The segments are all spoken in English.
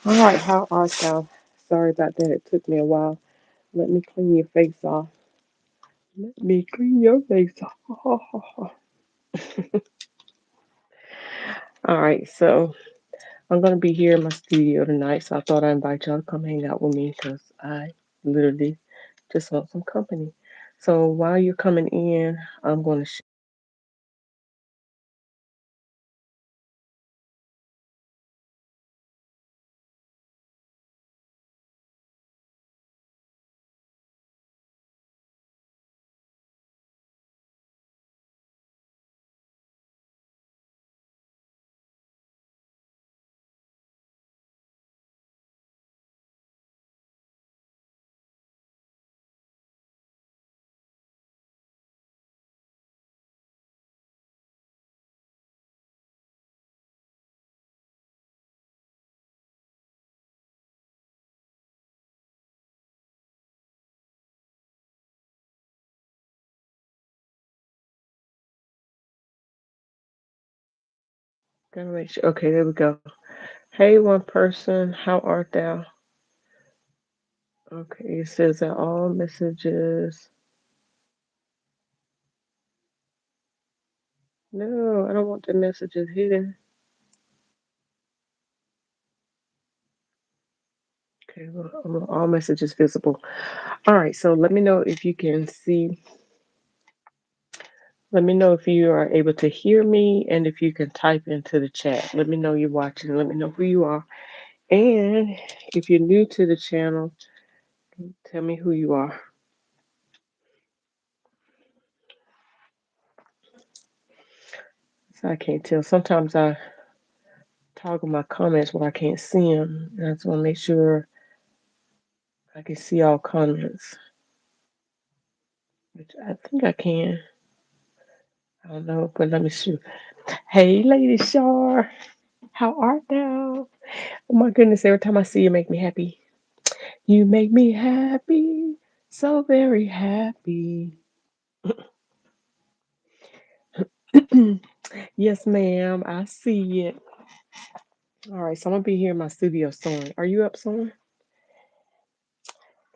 All right, how art thou? Sorry about that. It took me a while. Let me clean your face off. Let me clean your face off. All right, so I'm gonna be here in my studio tonight, so I thought I'd invite y'all to come hang out with me because I literally just want some company. So while you're coming in, I'm going to gonna make sure. Okay, there we go. Hey, one person, how art thou? Okay, it says that all messages. No, I don't want the messages hidden. Okay, well, all messages visible. All right, so let me know if you can see. Let me know if you are able to hear me and if you can type into the chat. Let me know you're watching. Let me know who you are. And if you're new to the channel, tell me who you are. So I can't tell. Sometimes I toggle my comments where I can't see them. And I just want to make sure I can see all comments, which I think I can. I don't know, but let me see. Hey, Lady Shar, how art thou? Oh my goodness, every time I see you, make me happy. You make me happy, so very happy. Yes, ma'am, I see it. All right, so I'm gonna be here in my studio soon. Are you up soon?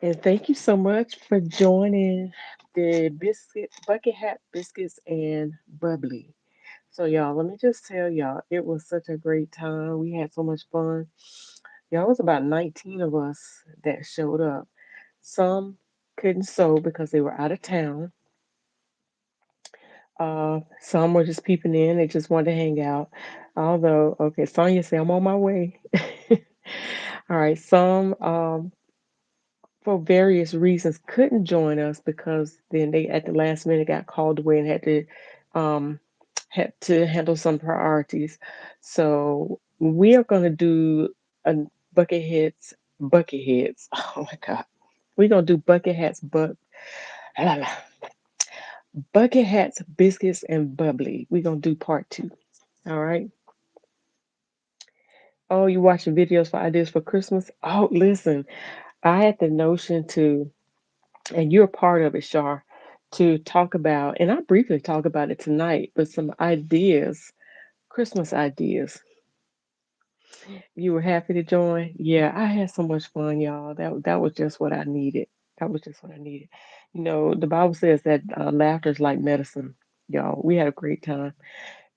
And thank you so much for joining the biscuit bucket hat biscuits and bubbly. So y'all, let me just tell y'all, it was such a great time. We had so much fun. Y'all, it was about 19 of us that showed up. Some couldn't sew because they were out of town. Some were just peeping in. They just wanted to hang out. Although, okay, Sonya said, I'm on my way. All right, some for various reasons couldn't join us because then they at the last minute got called away and um had to handle some priorities. So we are gonna do a bucket heads. Oh my god. We're gonna do bucket hats bucket hats, biscuits, and bubbly. We're gonna do part two. All right. Oh, you watching videos for ideas for Christmas? Oh, listen, I had the notion to, and you're a part of it, Shar, to talk about, and I briefly talk about it tonight, but some ideas, Christmas ideas. You were happy to join? Yeah, I had so much fun, y'all. That was just what I needed. That was just what I needed. You know, the Bible says that laughter is like medicine, y'all. We had a great time.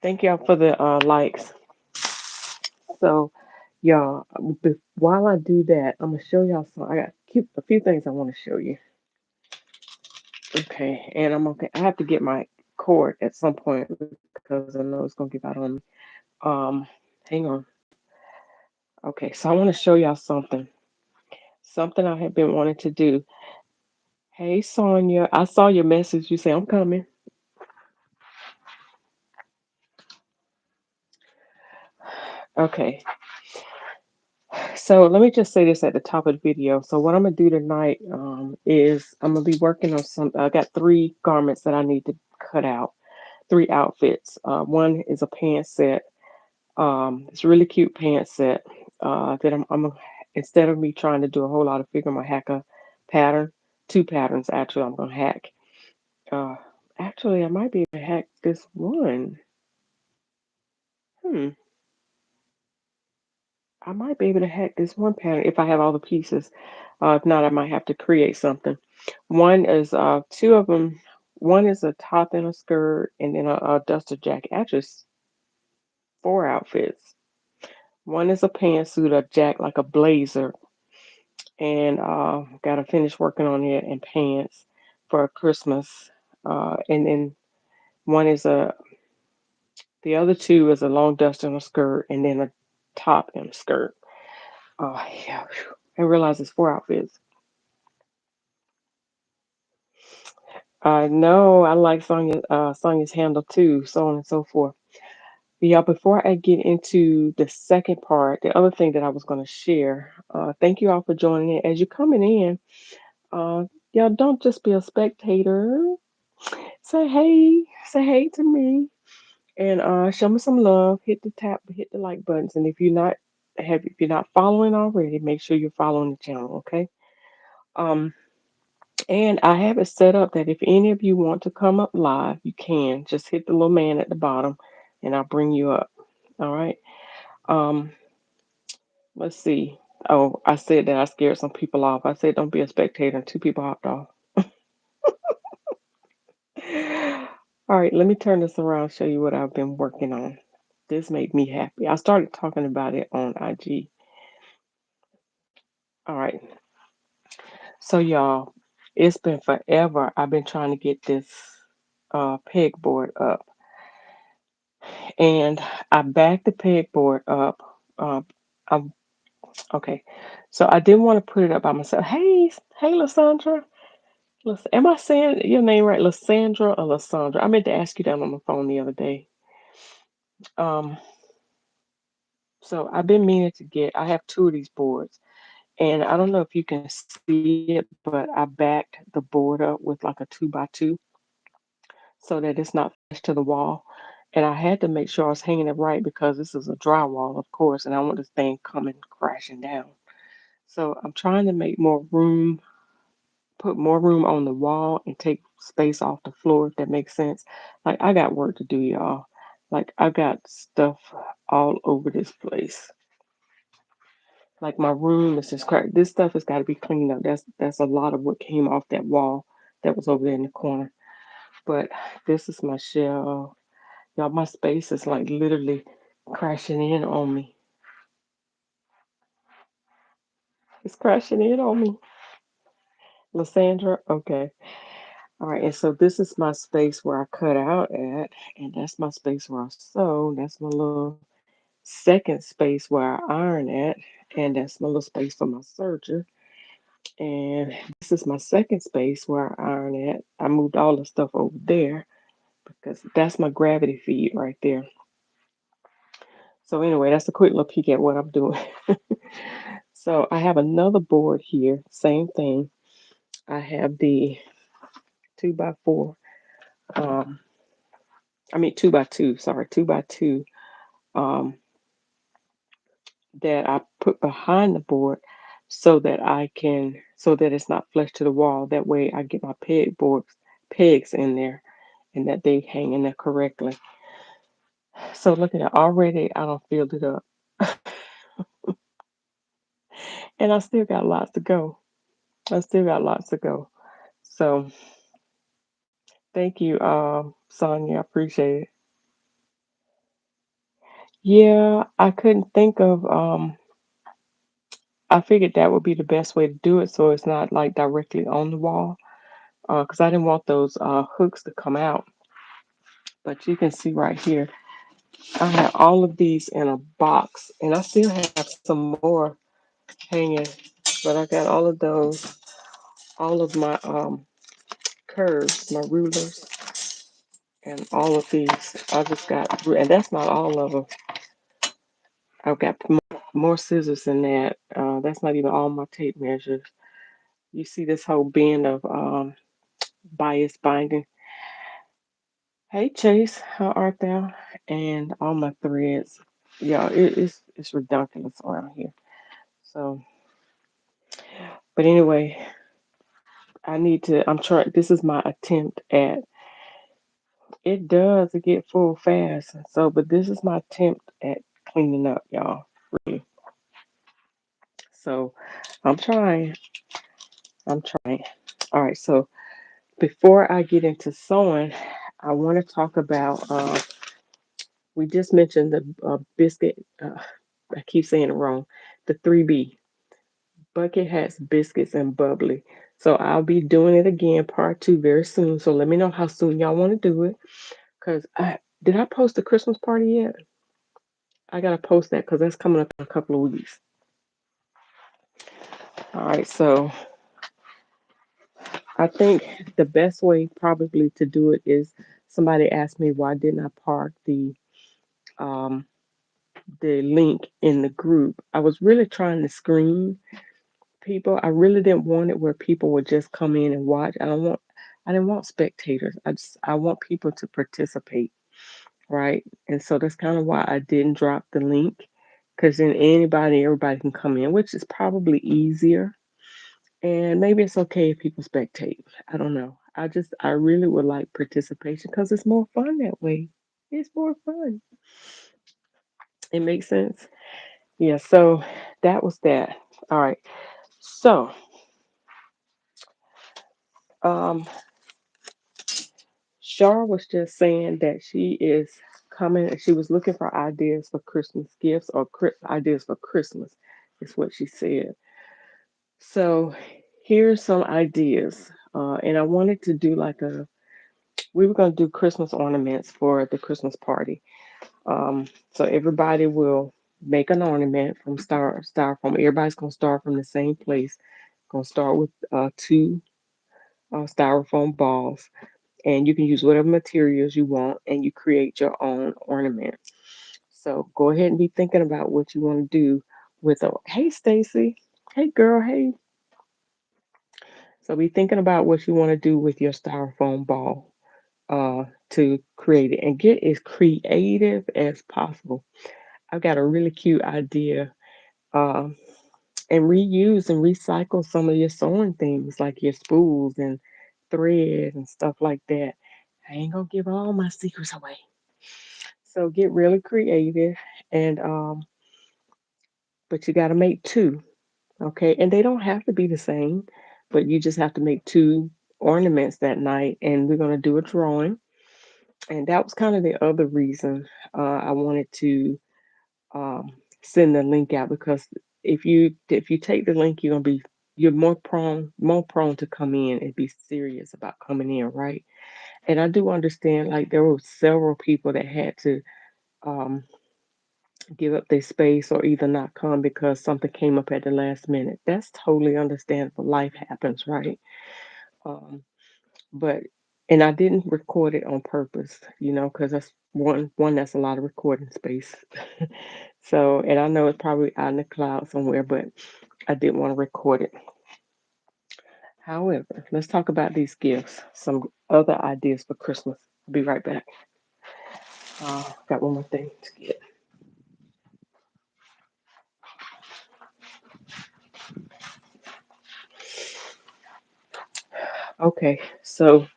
Thank y'all for the likes. So, y'all, while I do that, I'm gonna show y'all some. I got a few things I want to show you. Okay, and I'm okay. I have to get my cord at some point because I know it's gonna give out on me. Hang on. Okay, so I want to show y'all something. Something I have been wanting to do. Hey, Sonia, I saw your message. You say I'm coming. Okay, so let me just say this at the top of the video. So what I'm gonna do tonight is I'm gonna be working on some. I got three garments that I need to cut out. Three outfits. One is a pant set. It's a really cute pant set. That instead of me trying to do a whole lot of figure, I'm gonna hack a pattern. Two patterns actually. I'm gonna hack. Uh, Actually, I might be able to hack this one. Hmm. I might be able to hack this one pattern if I have all the pieces. If not, I might have to create something. One is two of them. One is a top and a skirt, and then a duster jacket. Actually, it's four outfits. One is a pantsuit, a jack like a blazer, and got to finish working on it and pants for Christmas. And then one is a the other two is a long duster and a skirt, and then a top and a skirt. Oh yeah, phew. I realize it's four outfits. No, I like Sonya's handle too, so on and so forth. Yeah, before I get into the second part, the other thing that I was going to share, thank you all for joining in. As you're coming in, uh, y'all don't just be a spectator. Say hey to me, and show me some love. Hit the like buttons, and if you're not following already, make sure you're following the channel. Okay. Um, and I have it set up that if any of you want to come up live, you can just hit the little man at the bottom, and I'll bring you up. All right. Um, let's see. Oh, I said that I scared some people off. I said don't be a spectator, and two people hopped off. All right, let me turn this around, show you what I've been working on. This made me happy. I started talking about it on IG. All right. So y'all, it's been forever. I've been trying to get this pegboard up. And I backed the pegboard up. I'm okay. So I didn't want to put it up by myself. Hey, Lysandra. Am I saying your name right, Lysandra or Lysandra? I meant to ask you that on the phone the other day. Um, so I've been meaning to get. I have two of these boards, and I don't know if you can see it, but I backed the board up with like a 2x2 so that it's not flush to the wall. And I had to make sure I was hanging it right because this is a drywall, of course, and I want this thing coming crashing down. So I'm trying to make more room, put more room on the wall and take space off the floor, if that makes sense. Like I got work to do, y'all. Like I got stuff all over this place. Like my room is just cracked. This stuff has got to be cleaned up. That's a lot of what came off that wall that was over there in the corner. But this is my shelf. Y'all, my space is like literally crashing in on me. It's crashing in on me. Lysandra, okay. All right, and so this is my space where I cut out at, and that's my space where I sew. That's my little second space where I iron at, and that's my little space for my serger. And this is my second space where I iron at. I moved all the stuff over there because that's my gravity feed right there. So anyway, that's a quick little peek at what I'm doing. So I have another board here, same thing. I have the 2x4, um, I mean 2x2, sorry, 2x2, um, that I put behind the board so that it's not flush to the wall. That way I get my pegs in there and that they hang in there correctly. So look at it, already I don't filled it up. And I still got lots to go. I still got lots to go. So thank you, Sonia. I appreciate it. Yeah, I couldn't think of I figured that would be the best way to do it so it's not like directly on the wall. Because I didn't want those hooks to come out. But you can see right here, I have all of these in a box, and I still have some more hanging. But I got all of those, all of my curves, my rulers, and all of these. I just got, and that's not all of them. I've got more scissors than that. That's not even all my tape measures. You see this whole bin of bias binding. Hey Chase, how art thou? And all my threads. Yeah, it's ridiculous around here. So, but anyway, I'm trying, this is my attempt at, it does, it get full fast. So, but this is my attempt at cleaning up, y'all. Really. So I'm trying. I'm trying. All right. So before I get into sewing, I want to talk about. We just mentioned the biscuit. I keep saying it wrong. The 3B bucket hats, biscuits, and bubbly. So I'll be doing it again, part two, very soon. So let me know how soon y'all want to do it. Cause did I post the Christmas party yet? I gotta post that because that's coming up in a couple of weeks. All right. So I think the best way probably to do it is somebody asked me why didn't I park um the link in the group. I was really trying to screen people. I really didn't want it where people would just come in and watch. I didn't want spectators. I want people to participate, right? And so that's kind of why I didn't drop the link. Because then everybody can come in, which is probably easier. And maybe it's okay if people spectate. I don't know. I really would like participation because it's more fun that way. It's more fun. It makes sense. Yeah, so that was that. All right. So, um, Shar was just saying that she is coming, she was looking for ideas for Christmas gifts or ideas for Christmas, is what she said. So, here's some ideas. And I wanted to do we were going to do Christmas ornaments for the Christmas party. So everybody will make an ornament from styrofoam. Everybody's gonna start from the same place. Gonna start with two styrofoam balls, and you can use whatever materials you want, and you create your own ornament. So go ahead and be thinking about what you want to do with a. Hey, Stacy. Hey, girl. Hey. So be thinking about what you want to do with your styrofoam ball to create it, and get as creative as possible. I've got a really cute idea. Um, and reuse and recycle some of your sewing things like your spools and thread and stuff like that. I ain't gonna give all my secrets away. So get really creative and but you gotta make two, okay? And they don't have to be the same, but you just have to make two ornaments that night and we're gonna do a drawing. And that was kind of the other reason I wanted to um, send the link out because if you take the link, you're more prone to come in and be serious about coming in, right? And I do understand like there were several people that had to um, give up their space or either not come because something came up at the last minute. That's totally understandable. Life happens, right? Um, but and I didn't record it on purpose, because that's one that's a lot of recording space. So, and I know it's probably out in the cloud somewhere, but I didn't want to record it. However, let's talk about these gifts. Some other ideas for Christmas. I'll be right back. Got one more thing to get. Okay, so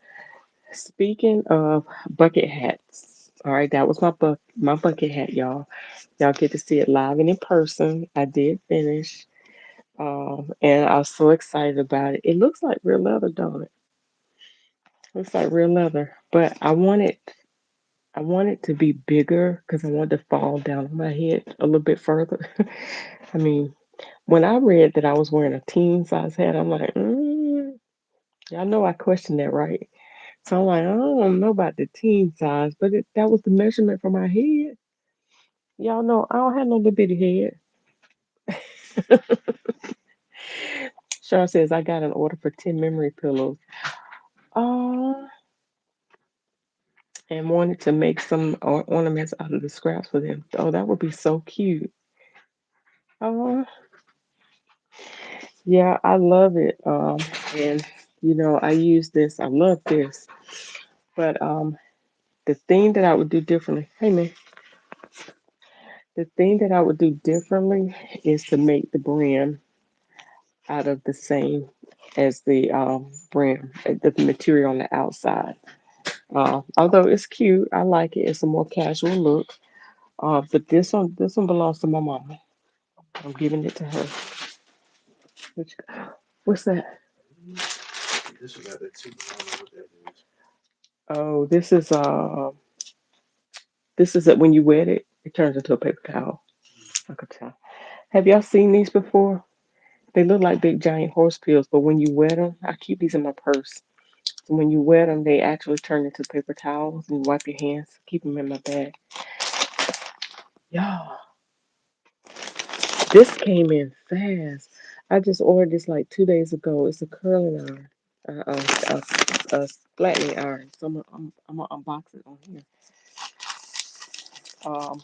speaking of bucket hats, all right, that was my bucket hat, y'all. Y'all get to see it live and in person. I did finish. And I was so excited about it. It looks like real leather, don't it? Looks like real leather. But I want it to be bigger because I want it to fall down on my head a little bit further. I mean, when I read that I was wearing a teen size hat, I'm like, y'all know I questioned that, right? So I'm like, I don't know about the teen size, but that was the measurement for my head. Y'all know I don't have no little bitty head. Char says I got an order for 10 memory pillows. Oh, and wanted to make some ornaments out of the scraps for them. Oh, that would be so cute. Oh, yeah, I love it. And I use this. I love this. But the thing that I would do differently. Hey man, the thing that I would do differently is to make the brim out of the same as the brim, the material on the outside. Although it's cute, I like it. It's a more casual look. But this one belongs to my mama. I'm giving it to her. Which, what's that? Oh, this is it when you wet it, it turns into a paper towel. I could tell. Have y'all seen these before? They look like big giant horse pills, but when you wet them, I keep these in my purse. So when you wet them, they actually turn into paper towels, and you wipe your hands. Keep them in my bag. Y'all, this came in fast. I just ordered this like 2 days ago. It's a curling iron, a flattening iron. So I'm gonna unbox it on here. Um,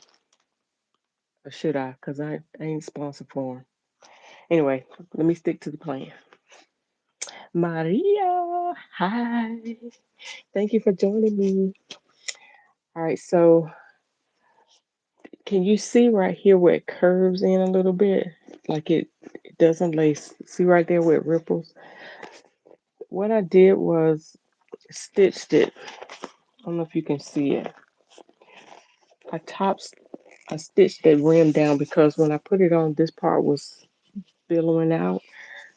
or should I? Cause I ain't sponsored for 'em. Anyway, let me stick to the plan. Maria, hi. Thank you for joining me. All right, so can you see right here where it curves in a little bit? Like it doesn't lace. See right there where it ripples? What I did was stitched it. I don't know if you can see it. I tops I stitched that rim down because when I put it on, this part was billowing out.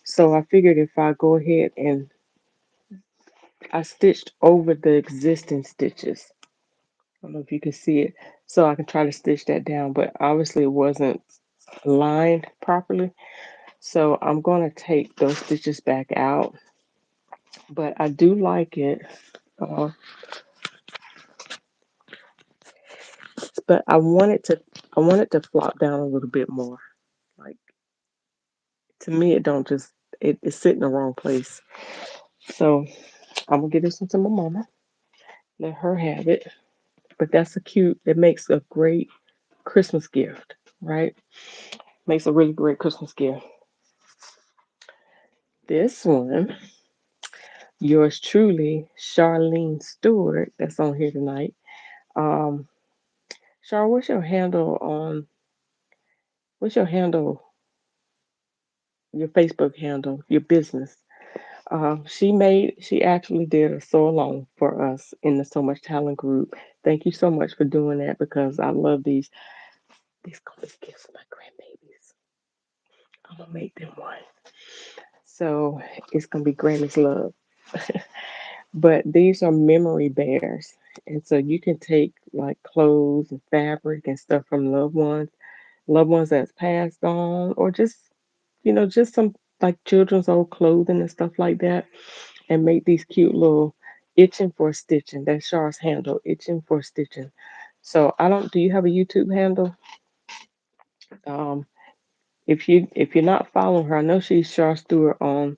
So I figured if I go ahead and I stitched over the existing stitches. I don't know if you can see it. So I can try to stitch that down, but obviously it wasn't lined properly. So I'm going to take those stitches back out, but I do like it. Uh, but I want it to flop down a little bit more. Like to me, it don't just it's sitting in the wrong place. So I'm gonna give this one to my mama. Let her have it. But that's a cute. It makes a great Christmas gift, right? Makes a really great Christmas gift. This one, yours truly, Charlene Stewart, that's on here tonight. Um, Char, what's your handle, your Facebook handle, your business? She actually did a sew along for us in the So Much Talent group. Thank you so much for doing that because I love these gifts for my grandbabies. I'm gonna make them one. So it's gonna be Grammy's love. But these are memory bears. And so you can take like clothes and fabric and stuff from loved ones that's passed on, or just, just some like children's old clothing and stuff like that, and make these cute little itching for stitching. That's Char's handle, itching for stitching. So I don't, do you have a YouTube handle? Um, if you're not following her, I know she's Char Stewart on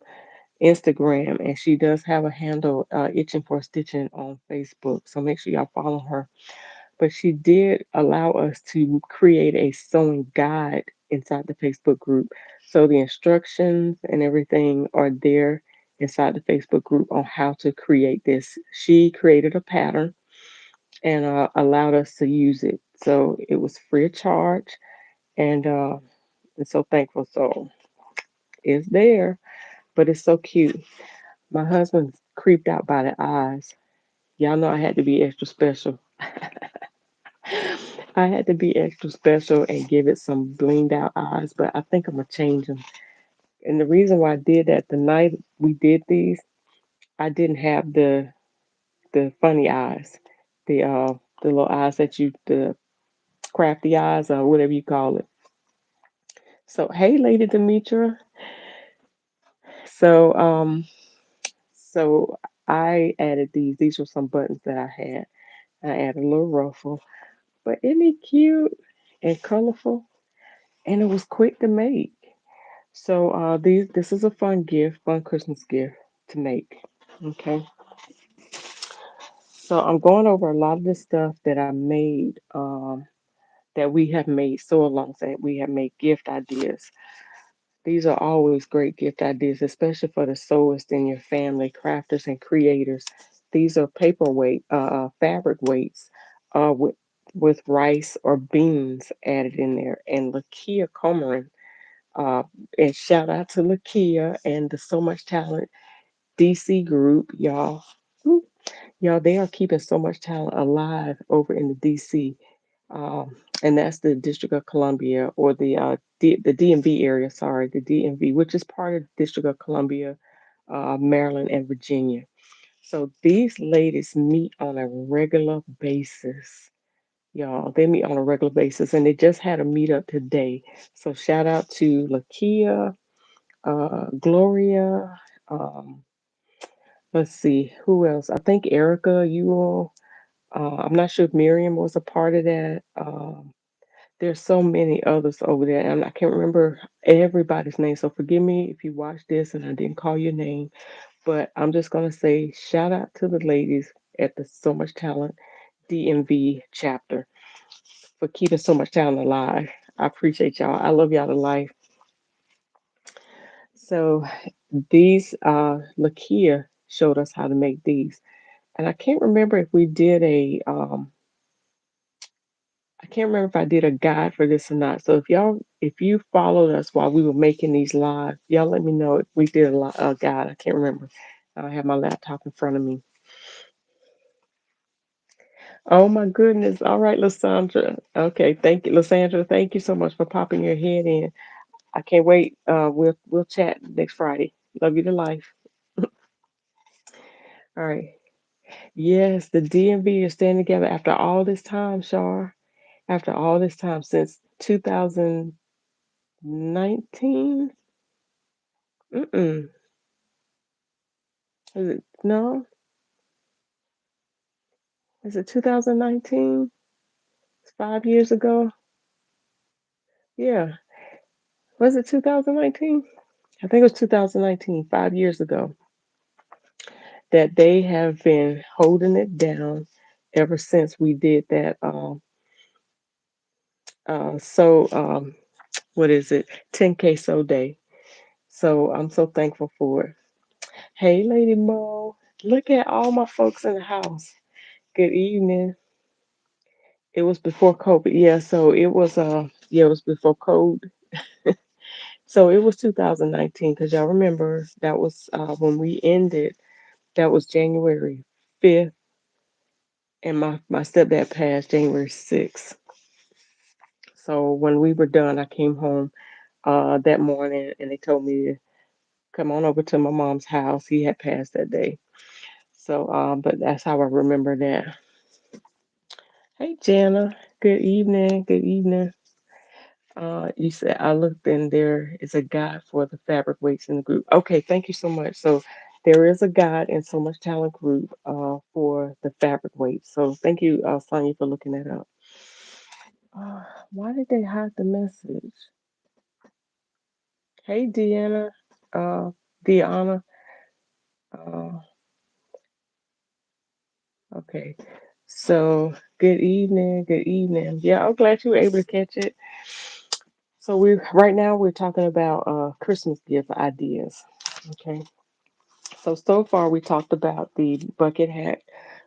Instagram, and she does have a handle, itching for stitching on Facebook. So make sure y'all follow her. But she did allow us to create a sewing guide inside the Facebook group. So the instructions and everything are there inside the Facebook group on how to create this. She created a pattern and allowed us to use it. So it was free of charge, and I'm so thankful. So it's there, but it's so cute. My husband's creeped out by the eyes. Y'all know I had to be extra special. I had to be extra special and give it some blinged out eyes, but I think I'm gonna change them. And the reason why I did that, the night we did these, I didn't have the funny eyes, the little eyes the crafty eyes or whatever you call it. So hey, Lady Demetra. So so I added these. These were some buttons that I had. I added a little ruffle, but isn't it cute and colorful? And it was quick to make. So this is a fun gift, fun Christmas gift to make. Okay. So I'm going over a lot of the stuff that I made, that we have made so along that we have made gift ideas. These are always great gift ideas, especially for the sewists in your family, crafters and creators. These are paperweight, fabric weights, with rice or beans added in there. And Lakia Comarin, uh, and shout out to Lakia and the So Much Talent DC group, y'all. Woo. Y'all, they are keeping So Much Talent alive over in the DC. and that's the District of Columbia or the DMV area. Sorry, the DMV, which is part of the District of Columbia, Maryland, and Virginia. So these ladies meet on a regular basis. Y'all, they meet on a regular basis, and they just had a meetup today. So shout out to Lakia, Gloria. Um, let's see who else. I think Erica. You all. I'm not sure if Miriam was a part of that. There's so many others over there, and I can't remember everybody's name. So forgive me if you watch this and I didn't call your name. But I'm just gonna say shout out to the ladies at the So Much Talent DMV chapter for keeping so much talent alive. I appreciate y'all. I love y'all to life. So these Lakia showed us how to make these. And I can't remember if we did a I can't remember if I did a guide for this or not. So if you followed us while we were making these live, y'all let me know if we did a guide. I can't remember. I don't have my laptop in front of me. Oh my goodness. All right, Lysandra. Okay, thank you, Lysandra. Thank you so much for popping your head in. I can't wait. We'll chat next Friday. Love you to life. All right. Yes, the DMV is staying together after all this time, Shar. After all this time since 2019. Mm-mm. Is it no? Is it 2019? It's 5 years ago. Yeah. Was it 2019? I think it was 2019, 5 years ago, that they have been holding it down ever since we did that. So what is it? 10K so day. So I'm so thankful for it. Hey, Lady Mo, look at all my folks in the house. Good evening. It was before COVID. Yeah, so it was before COVID. So it was 2019 because y'all remember that was when we ended. That was January 5th, and my stepdad passed January 6th. So when we were done, I came home that morning, and they told me to come on over to my mom's house. He had passed that day. So, but that's how I remember that. Hey, Jana. Good evening. Good evening. You said I looked and there is a guide for the fabric weights in the group. Okay, thank you so much. So there is a guide in So Much Talent group for the fabric weights. So thank you, Sonia, for looking that up. Uh, why did they hide the message? Hey, Deanna, uh, Deanna. Uh, okay. So good evening. Good evening. Yeah, I'm glad you were able to catch it. So we right now we're talking about Christmas gift ideas. Okay. So far we talked about the bucket hat,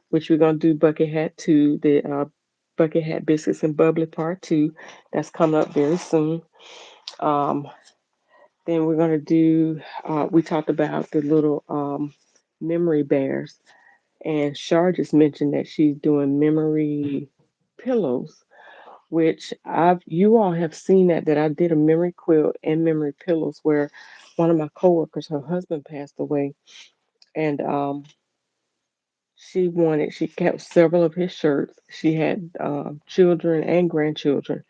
which we're gonna do bucket hat two, the bucket hat biscuits and bubbly part two. That's coming up very soon. Um, then we're gonna do. We talked about the little memory bears, and Shar just mentioned that she's doing memory pillows, which I've you all have seen that I did a memory quilt and memory pillows where one of my coworkers, her husband passed away, and she kept several of his shirts. She had children and grandchildren,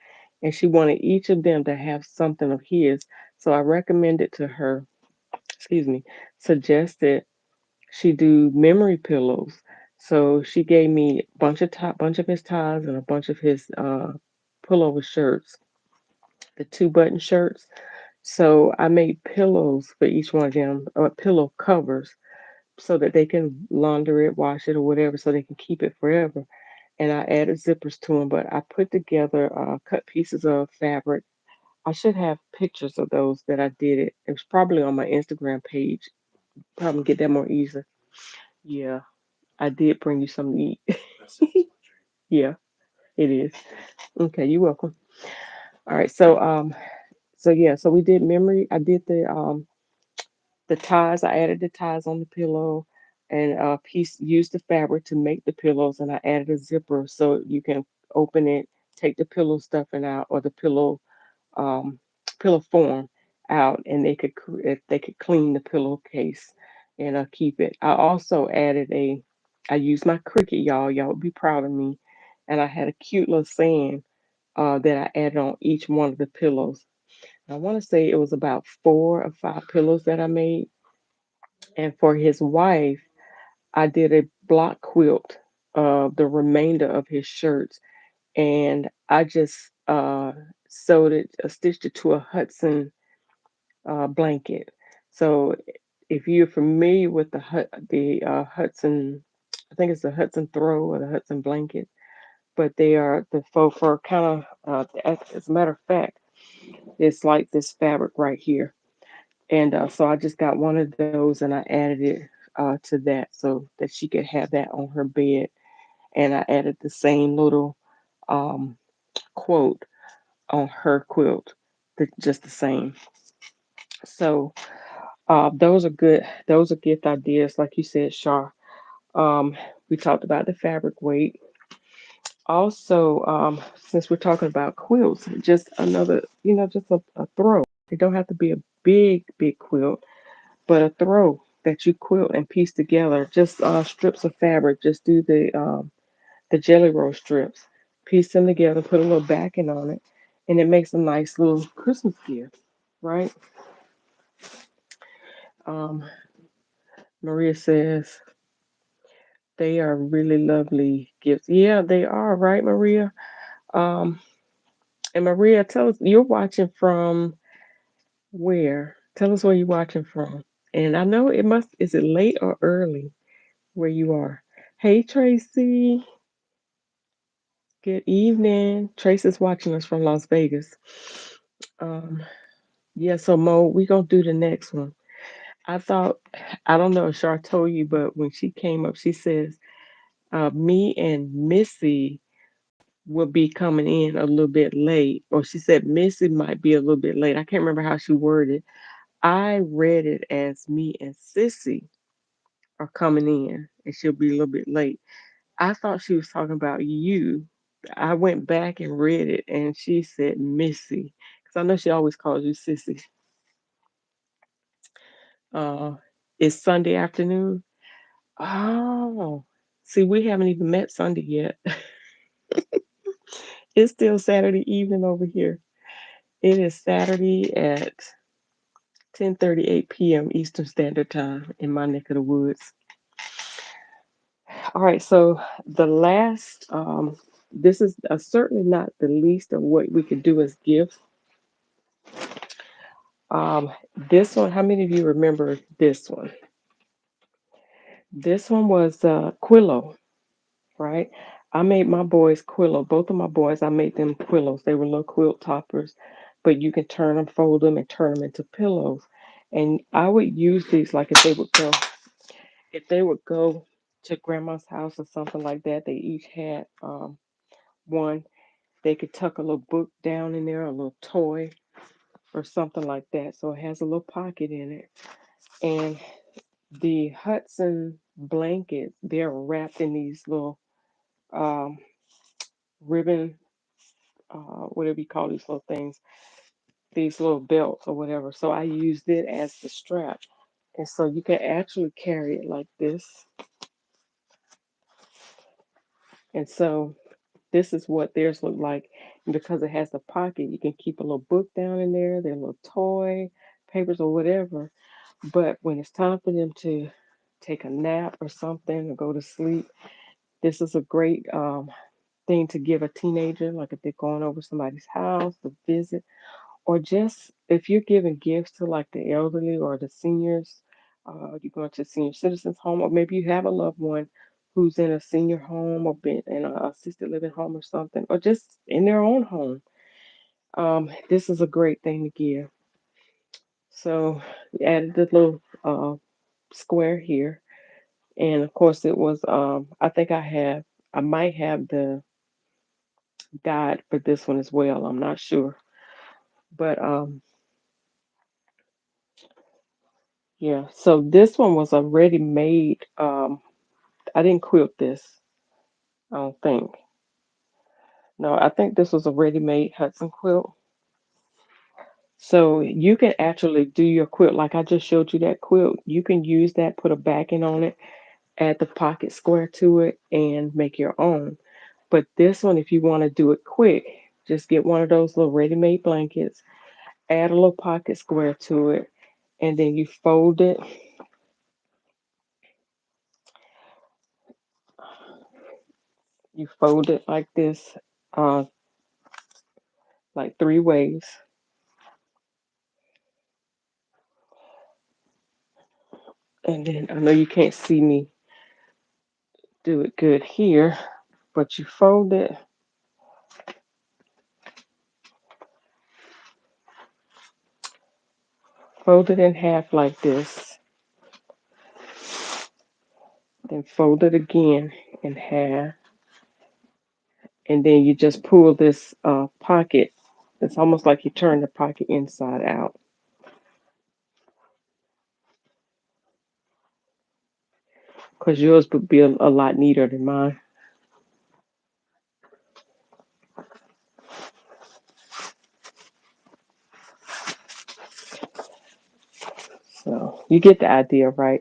and she wanted each of them to have something of his. So I recommended to her, excuse me, suggested she do memory pillows. So she gave me bunch of his ties and a bunch of his pullover shirts, the two button shirts. So I made pillows for each one of them, or pillow covers, so that they can launder it, wash it, or whatever, so they can keep it forever. And I added zippers to them, but I put together cut pieces of fabric. I should have pictures of those that I did it. It was probably on my Instagram page. Probably get that more easy. Yeah, I did bring you something to eat. Yeah, it is. Okay, you're welcome. All right, so yeah, so we did memory. I did the ties. I added the ties on the pillow, and piece used the fabric to make the pillows, and I added a zipper so you can open it take the pillow stuffing out or the um, pillow form out, and if they could clean the pillowcase and keep it. I also added a. I used my Cricut, y'all. Y'all would be proud of me. And I had a cute little saying that I added on each one of the pillows. I want to say it was about 4 or 5 pillows that I made. And for his wife, I did a block quilt of the remainder of his shirts, and I just stitched it to a Hudson blanket. So if you're familiar with the Hudson, I think it's the Hudson throw or the Hudson blanket, but they are the faux fur kind of. As a matter of fact, it's like this fabric right here, and so I just got one of those and I added it to that so that she could have that on her bed, and I added the same little um, quote on her quilt, just the same. So those are good. Those are gift ideas, like you said, Shar. Um, we talked about the fabric weight. Also, since we're talking about quilts, just another, just a throw. It don't have to be a big quilt, but a throw that you quilt and piece together. Just strips of fabric. Just do the jelly roll strips, piece them together, put a little backing on it, and it makes a nice little Christmas gift, right? Um, Maria says they are really lovely gifts. Yeah, they are, right, Maria? Um, and Maria, tell us you're watching from where? Tell us where you're watching from. And I know is it late or early where you are? Hey, Tracy. Good evening. Tracy's watching us from Las Vegas. Um, yeah, so Mo, we gonna do the next one. I thought, I don't know if Char told you, but when she came up, she says, me and Missy will be coming in a little bit late. Or she said Missy might be a little bit late. I can't remember how she worded. I read it as me and Sissy are coming in and she'll be a little bit late. I thought she was talking about you. I went back and read it and she said Missy. Because I know she always calls you Sissy. Uh, it's Sunday afternoon. Oh, see, we haven't even met Sunday yet. It's still Saturday evening over here. It is Saturday at 10:38 p.m. Eastern Standard Time in my neck of the woods. All right, so the last, this is certainly not the least of what we could do as gifts. This one, how many of you remember this one? This one was Quillo, right? I made my boys Quillo. Both of my boys, I made them Quillos. They were little quilt toppers, but you can turn them, fold them, and turn them into pillows. And I would use these like if they would go to grandma's house or something like that. They each had one. They could tuck a little book down in there, a little toy or something like that. So it has a little pocket in it. And the Hudson blankets, they're wrapped in these little um, ribbon, whatever you call these little things, these little belts or whatever. So I used it as the strap. And so you can actually carry it like this. And so this is what theirs look like. And because it has the pocket, you can keep a little book down in there, their little toy, papers or whatever. But when it's time for them to take a nap or something or go to sleep, this is a great thing to give a teenager, like if they're going over somebody's house to visit, or just if you're giving gifts to like the elderly or the seniors, you're going to a senior citizens home, or maybe you have a loved one who's in a senior home or been in a assisted living home or something, or just in their own home. This is a great thing to give. So we added the little square here, and of course it was. I might have the guide for this one as well. I'm not sure, but yeah. So this one was a ready-made. I didn't quilt this. I don't think. No, I think this was a ready-made Hudson quilt. So you can actually do your quilt like I just showed you that quilt. You can use that, put a backing on it, add the pocket square to it, and make your own. But this one, if you want to do it quick, just get one of those little ready-made blankets, add a little pocket square to it, and then you fold it like this, uh, like three ways. And then I know you can't see me do it good here, but you fold it in half like this, then fold it again in half, and then you just pull this pocket. It's almost like you turn the pocket inside out, because yours would be a lot neater than mine. So you get the idea, right?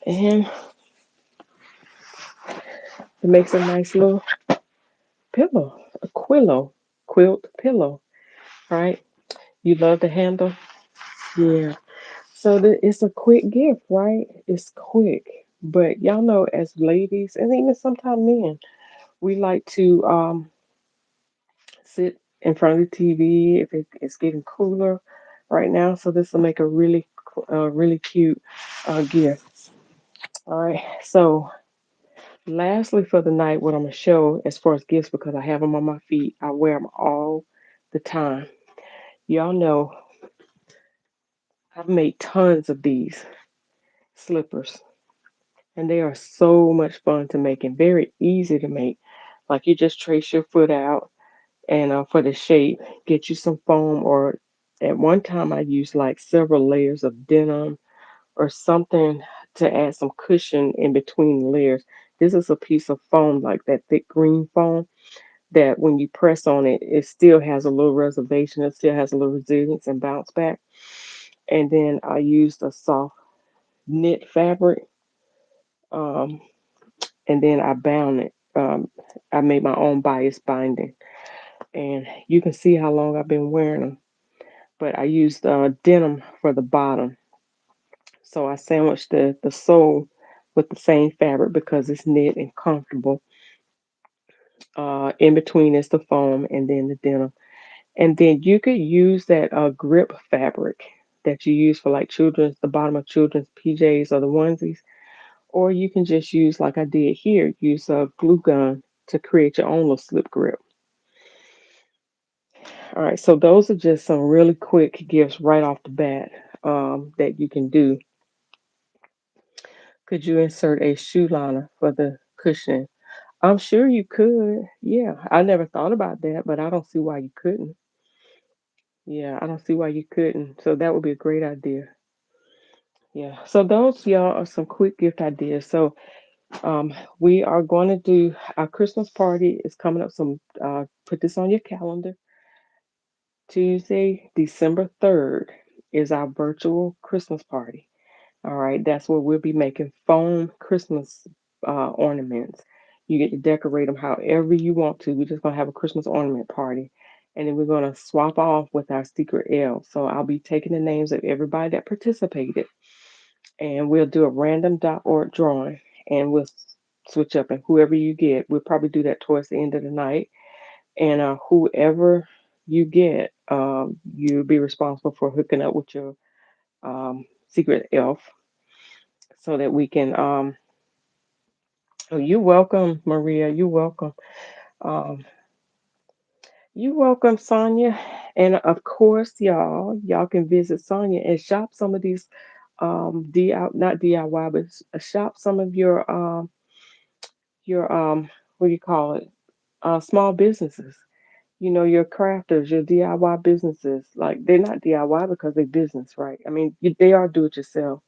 And it makes a nice little pillow, a quilt pillow, right? You love the handle? Yeah. So it's a quick gift, right? It's quick. But y'all know, as ladies, and even sometimes men, we like to sit in front of the TV if it's getting cooler right now. So this will make a really cute gift. All right. So lastly for the night, what I'm gonna show as far as gifts, because I have them on my feet, I wear them all the time. Y'all know I've made tons of these slippers, and they are so much fun to make and very easy to make. Like you just trace your foot out, and for the shape, get you some foam, or at one time I used like several layers of denim or something to add some cushion in between the layers. This is a piece of foam, like that thick green foam, that when you press on it, it still has a little reservation, it still has a little resilience and bounce back. And then I used a soft knit fabric, um, and then I bound it. I made my own bias binding, and you can see how long I've been wearing them. But I used denim for the bottom, so I sandwiched the sole with the same fabric because it's knit and comfortable. In between is the foam and then the denim, and then you could use that grip fabric that you use for like children's, the bottom of children's PJs or the onesies, or you can just use like I did here, use a glue gun to create your own little slip grip. All right, so those are just some really quick gifts right off the bat that you can do. Could you insert a shoe liner for the cushion? I'm sure you could. Yeah, I never thought about that, but I don't see why you couldn't. Yeah, I don't see why you couldn't. So that would be a great idea. Yeah. So those, y'all, are some quick gift ideas. So we are going to do our Christmas party is coming up. Some put this on your calendar. Tuesday, December 3rd is our virtual Christmas party. All right, that's where we'll be making foam Christmas ornaments. You get to decorate them however you want to. We're just gonna have a Christmas ornament party, and then we're gonna swap off with our secret elves. So I'll be taking the names of everybody that participated, and we'll do a random.org drawing, and we'll switch up. And whoever you get, we'll probably do that towards the end of the night. And whoever you get, you'll be responsible for hooking up with your secret elf so that we can oh, you're welcome, Maria. You're welcome. Um, you're welcome, Sonia. And of course, y'all can visit Sonia and shop some of these DIY, not DIY, but shop some of your what do you call it? Small businesses. You know, your crafters, your DIY businesses. Like they're not DIY because they're business, right? I mean, they are do it yourself.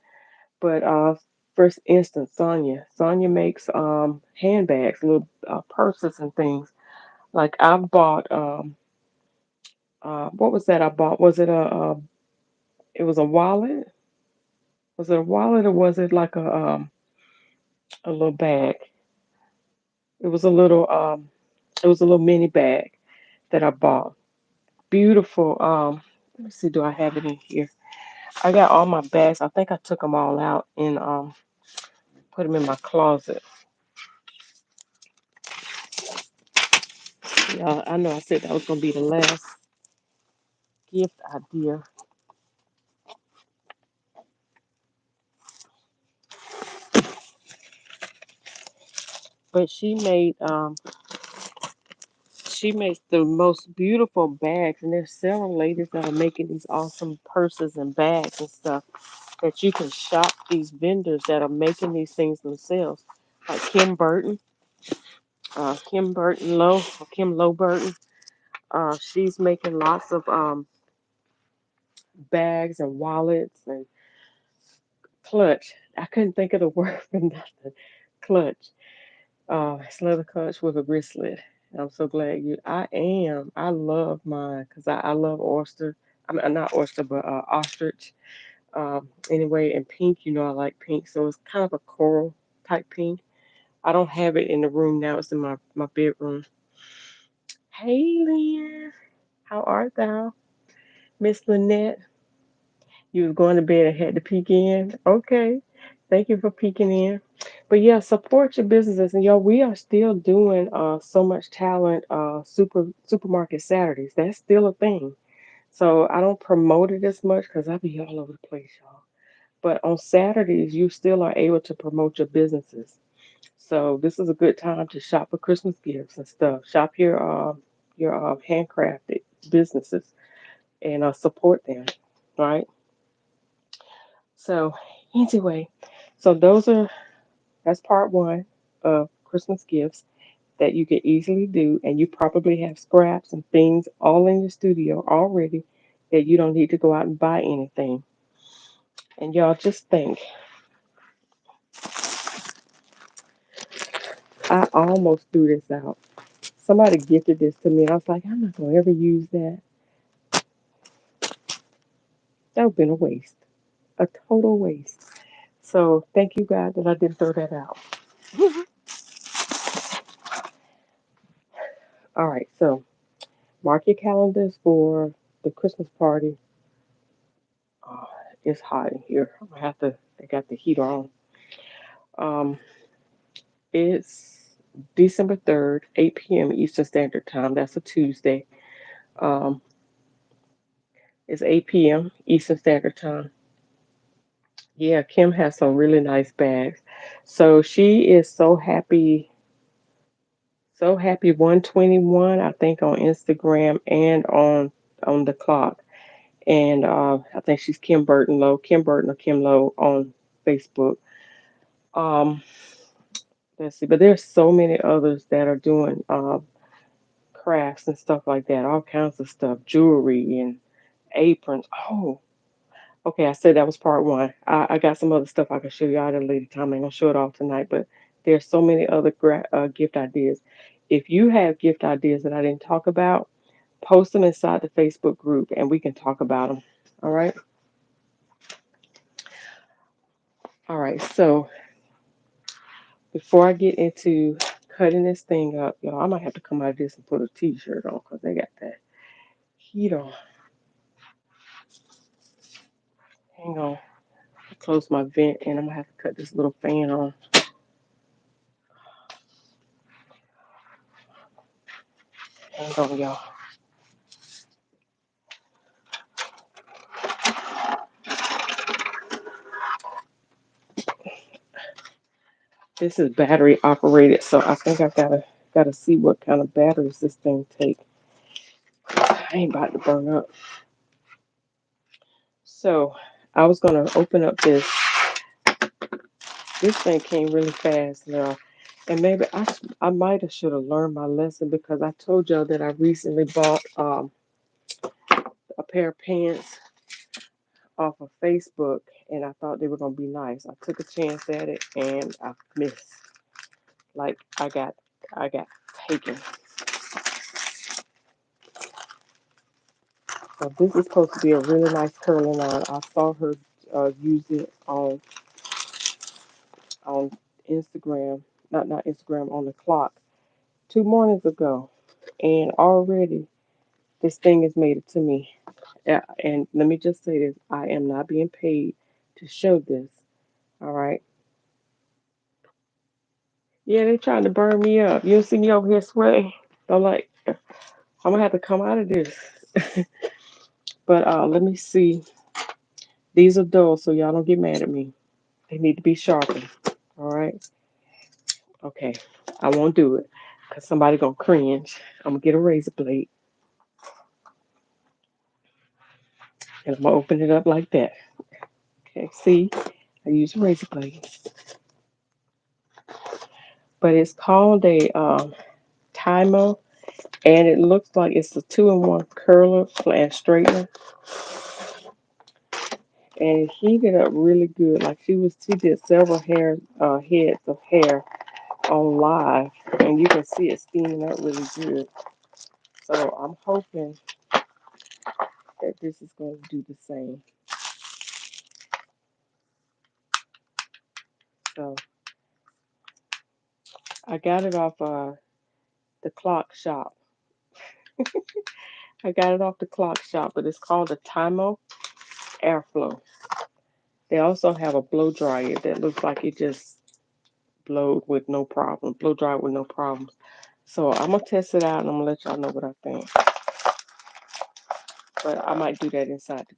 But For instance, Sonia. Sonia makes handbags, little purses and things. Like I bought what was that I bought? Was it it was a wallet? Was it a wallet or was it like a little bag? It was a little it was a little mini bag that I bought. Beautiful. Let me see, do I have it in here? I got all my bags. I think I took them all out and put them in my closet. Yeah, I know I said that was gonna be the last gift idea, but she makes the most beautiful bags, and there's several ladies that are making these awesome purses and bags and stuff that you can shop these vendors that are making these things themselves, like Kim Burton Low, or Kim Low Burton. She's making lots of bags and wallets and clutch. I couldn't think of the word for nothing. Clutch. It's leather clutch with a wristlet. I'm so glad you. I am. I love mine because I love oyster. I mean, not oyster, but ostrich. Anyway, and pink. You know, I like pink, so it's kind of a coral type pink. I don't have it in the room now. It's in my bedroom. Hey, Lynn. How art thou, Miss Lynette? You was going to bed and had to peek in. Okay. Thank you for peeking in. But yeah, support your businesses. And yo, we are still doing so much talent supermarket Saturdays. That's still a thing. So I don't promote it as much because I be all over the place, y'all. But on Saturdays, you still are able to promote your businesses. So this is a good time to shop for Christmas gifts and stuff. Shop your handcrafted businesses and support them, right? So anyway, so that's part one of Christmas gifts that you can easily do, and you probably have scraps and things all in your studio already that you don't need to go out and buy anything. And y'all just think, I almost threw this out. Somebody gifted this to me, and I was like, I'm not gonna ever use that. That would have been a waste, a total waste. So thank you, God, that I didn't throw that out. All right, so mark your calendars for the Christmas party. Oh, it's hot in here. I got the heater on. Um, it's December 3rd, 8 p.m. Eastern Standard Time. That's a Tuesday. Um, it's 8 p.m. Eastern Standard Time. Yeah, Kim has some really nice bags. So she is so happy 121, I think, on Instagram and on the clock. And I think she's Kim Burton Low, Kim Burton or Kim Low on Facebook. Um, let's see, but there's so many others that are doing crafts and stuff like that, all kinds of stuff, jewelry and aprons. Oh, okay, I said that was part one. I got some other stuff I can show you all at a later time. I ain't gonna show it all tonight, but there's so many other gift ideas. If you have gift ideas that I didn't talk about, post them inside the Facebook group and we can talk about them. All right. All right. So before I get into cutting this thing up, y'all, I might have to come out of this and put a t-shirt on because they got that heat on. Hang on. I close my vent and I'm gonna have to cut this little fan on. Hang on, y'all. This is battery operated, so I think I gotta see what kind of batteries this thing take. I ain't about to burn up. So I was gonna open up this. This thing came really fast now, and maybe I might have should have learned my lesson because I told y'all that I recently bought a pair of pants off of Facebook, and I thought they were gonna be nice. I took a chance at it and I missed. Like I got taken. So this is supposed to be a really nice curling iron. I saw her use it on Instagram, not Instagram, on the clock 2 mornings ago, and already this thing has made it to me. Yeah, and let me just say this: I am not being paid to show this. All right. Yeah, they trying to burn me up. You don't see me over here sweating. I'm like, I'm gonna have to come out of this. But let me see. These are dull, so y'all don't get mad at me. They need to be sharpened. All right. Okay. I won't do it because somebody gonna cringe. I'm gonna get a razor blade and I'm gonna open it up like that. Okay. See, I use a razor blade, but it's called a Tymo, and it looks like it's a two-in-one curler and straightener, and it heated up really good. Like she did several heads of hair on live, and you can see it steaming up really good. So I'm hoping that this is going to do the same. So I got it off the clock shop. I got it off the clock shop, but it's called a Tymo Airflow. They also have a blow dryer that looks like it just blowed with no problem, blow dry with no problems. So I'm gonna test it out and I'm gonna let y'all know what I think. But I might do that inside the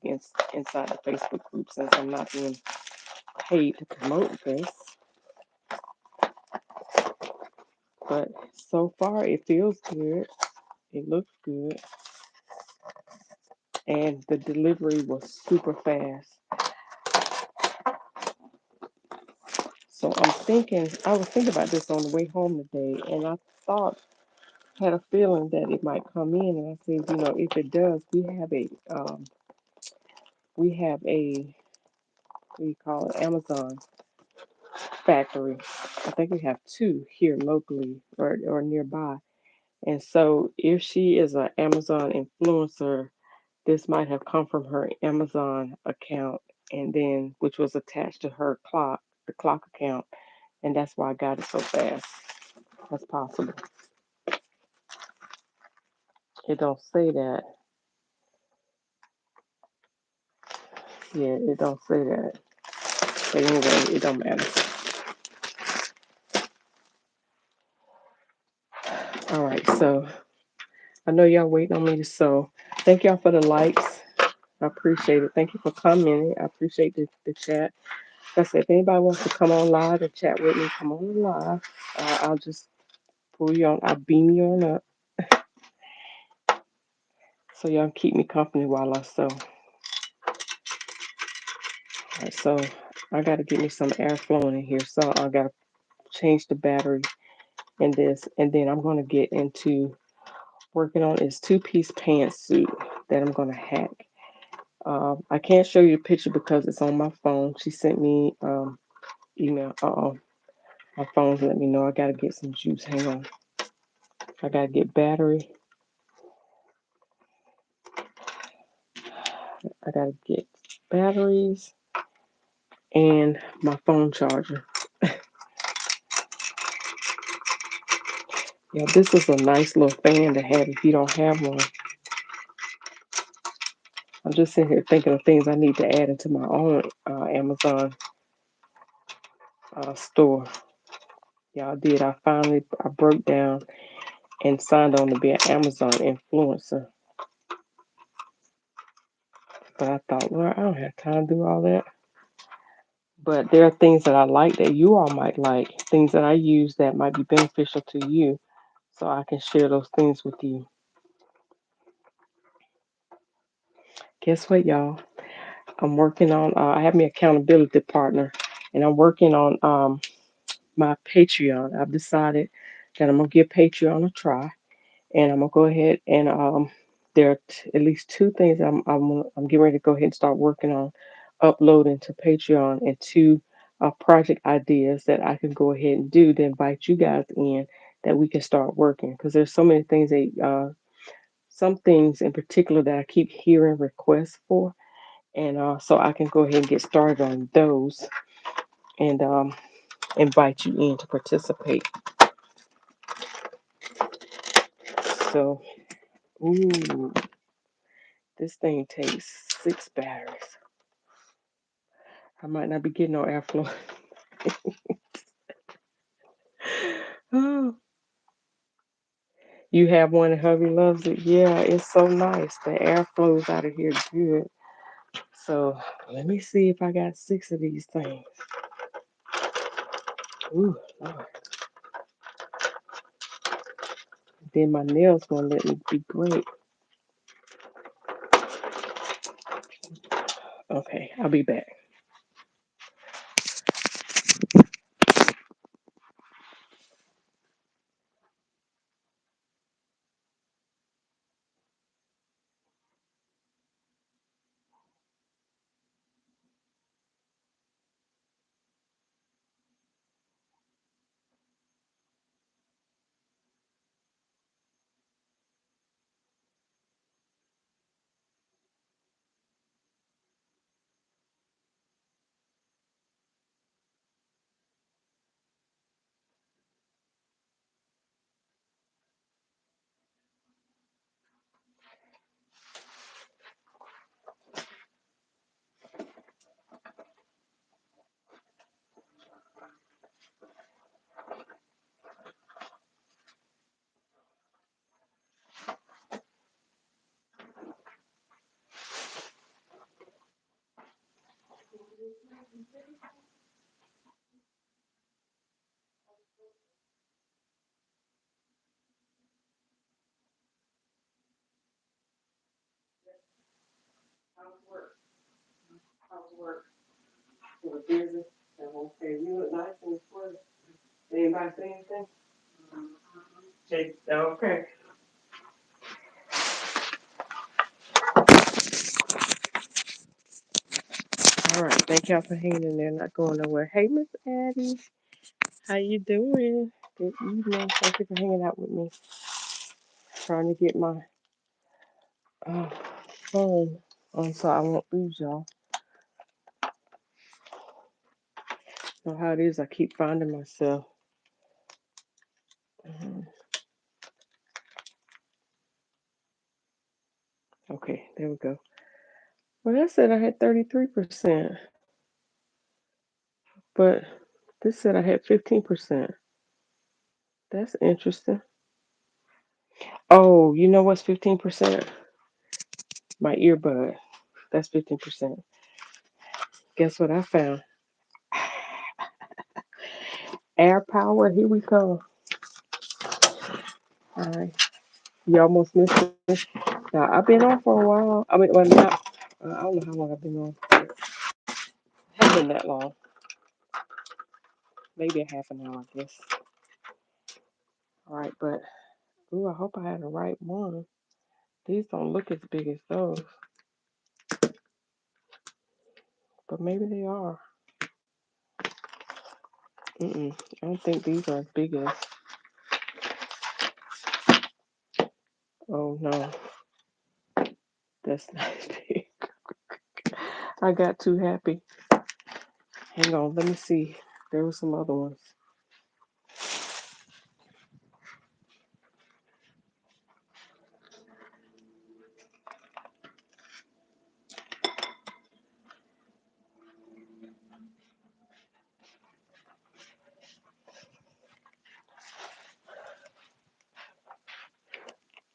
Facebook group since I'm not being paid to promote this. But so far it feels good. It looks good. And the delivery was super fast. So I was thinking about this on the way home today, and I thought, had a feeling that it might come in, and I said, if it does, we have a, what do you call it, Amazon factory. I think we have two here locally or nearby. And so if she is an Amazon influencer, this might have come from her Amazon account and then which was attached to her the clock account, and that's why I got it so fast. That's possible. It don't say that. Yeah, it don't say that. But anyway, it don't matter. All right, so I know y'all waiting on me to sew. Thank y'all for the likes. I appreciate it. Thank you for commenting. I appreciate the chat. Like I said, if anybody wants to come on live and chat with me, come on live. I'll just pull you on. I'll beam you on up so y'all keep me company while I sew. All right, so I got to get me some air flowing in here. So I got to change the battery in this, and then I'm going to get into working on this two-piece pantsuit that I'm going to hack. I can't show you the picture because it's on my phone. She sent me email. My phone's letting me know I got to get some juice. Hang on. I got to get battery. I got to get batteries and my phone charger. Yeah, this is a nice little fan to have if you don't have one. I'm just sitting here thinking of things I need to add into my own Amazon store. Yeah, I did. I broke down and signed on to be an Amazon influencer. But I thought, well, I don't have time to do all that. But there are things that I like that you all might like, things that I use that might be beneficial to you. So I can share those things with you. Guess what, y'all? I'm working on, I have my accountability partner, and I'm working on my Patreon. I've decided that I'm going to give Patreon a try, and I'm going to go ahead and there are at least two things I'm getting ready to go ahead and start working on uploading to Patreon, and two project ideas that I can go ahead and do to invite you guys in that we can start working, because there's so many things that some things in particular that I keep hearing requests for, and so I can go ahead and get started on those and invite you in to participate. So, ooh, this thing takes 6 batteries. I might not be getting no airflow. Oh, you have one and hubby loves it. Yeah, it's so nice. The air flows out of here good. So let me see if I got 6 of these things. Ooh, Lord. Then my nails gonna let me be great. Okay, I'll be back. How's work? How's work? You were busy. Okay, you look nice and sweaty. Anybody say anything? Okay. All right. Thank y'all for hanging in there, not going nowhere. Hey, Miss Addie, how you doing? Good evening. Thank you for hanging out with me. Trying to get my uh, phone on so I won't lose y'all. Know how it is. I keep finding myself. Mhm. Okay, there we go. Well, that said I had 33%, but this said I had 15%. That's interesting. Oh, you know what's 15%? My earbud. That's 15%. Guess what I found? Air power. Here we go. All right. You almost missed it. Now, I've been on for a while. I mean, well, not, I don't know how long I've been on. It hasn't been that long. Maybe a half an hour, I guess. All right, but, ooh, I hope I had the right one. These don't look as big as those, but maybe they are. I don't think these are as big as. Oh no, that's not as big. I got too happy. Hang on, let me see. There were some other ones.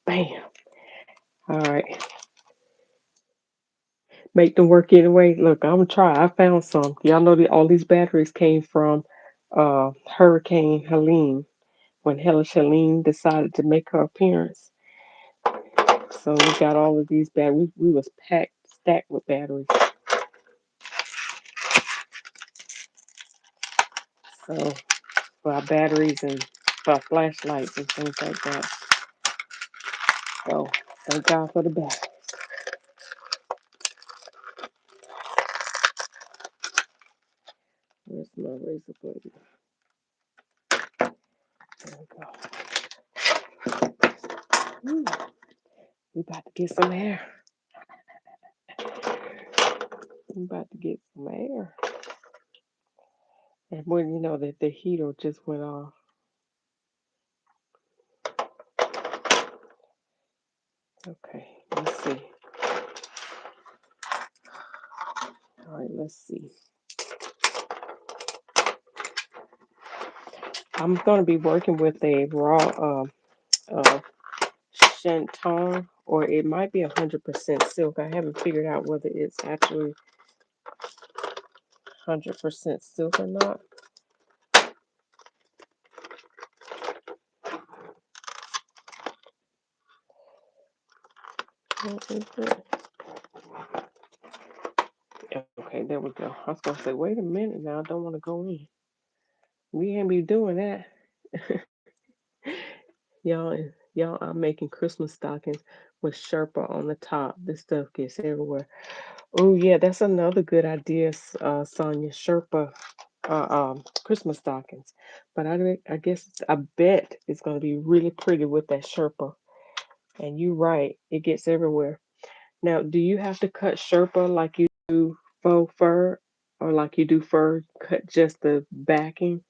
Bam. All right, make them work anyway. Look, I'm gonna try. I found some. Y'all know that all these batteries came from Hurricane Helene when Helene decided to make her appearance. So we got all of these batteries. We was packed, stacked with batteries. So for our batteries and for our flashlights and things like that. So thank God for the battery. razor blade. There we go. Ooh, we about to get some air. We about to get some air. And when you know that the heater just went off. Okay, let's see. All right, let's see. I'm going to be working with a raw uh, shantung, or it might be 100% silk. I haven't figured out whether it's actually 100% silk or not. What is it? Okay, there we go. I was going to say, wait a minute now. I don't want to go in. We ain't be doing that. Y'all, I'm making Christmas stockings with Sherpa on the top. This stuff gets everywhere. Oh yeah, that's another good idea, Sonia. Sherpa Christmas stockings. But I guess I bet it's gonna be really pretty with that Sherpa. And you're right, it gets everywhere. Now, do you have to cut Sherpa like you do faux fur, or like you do fur, cut just the backing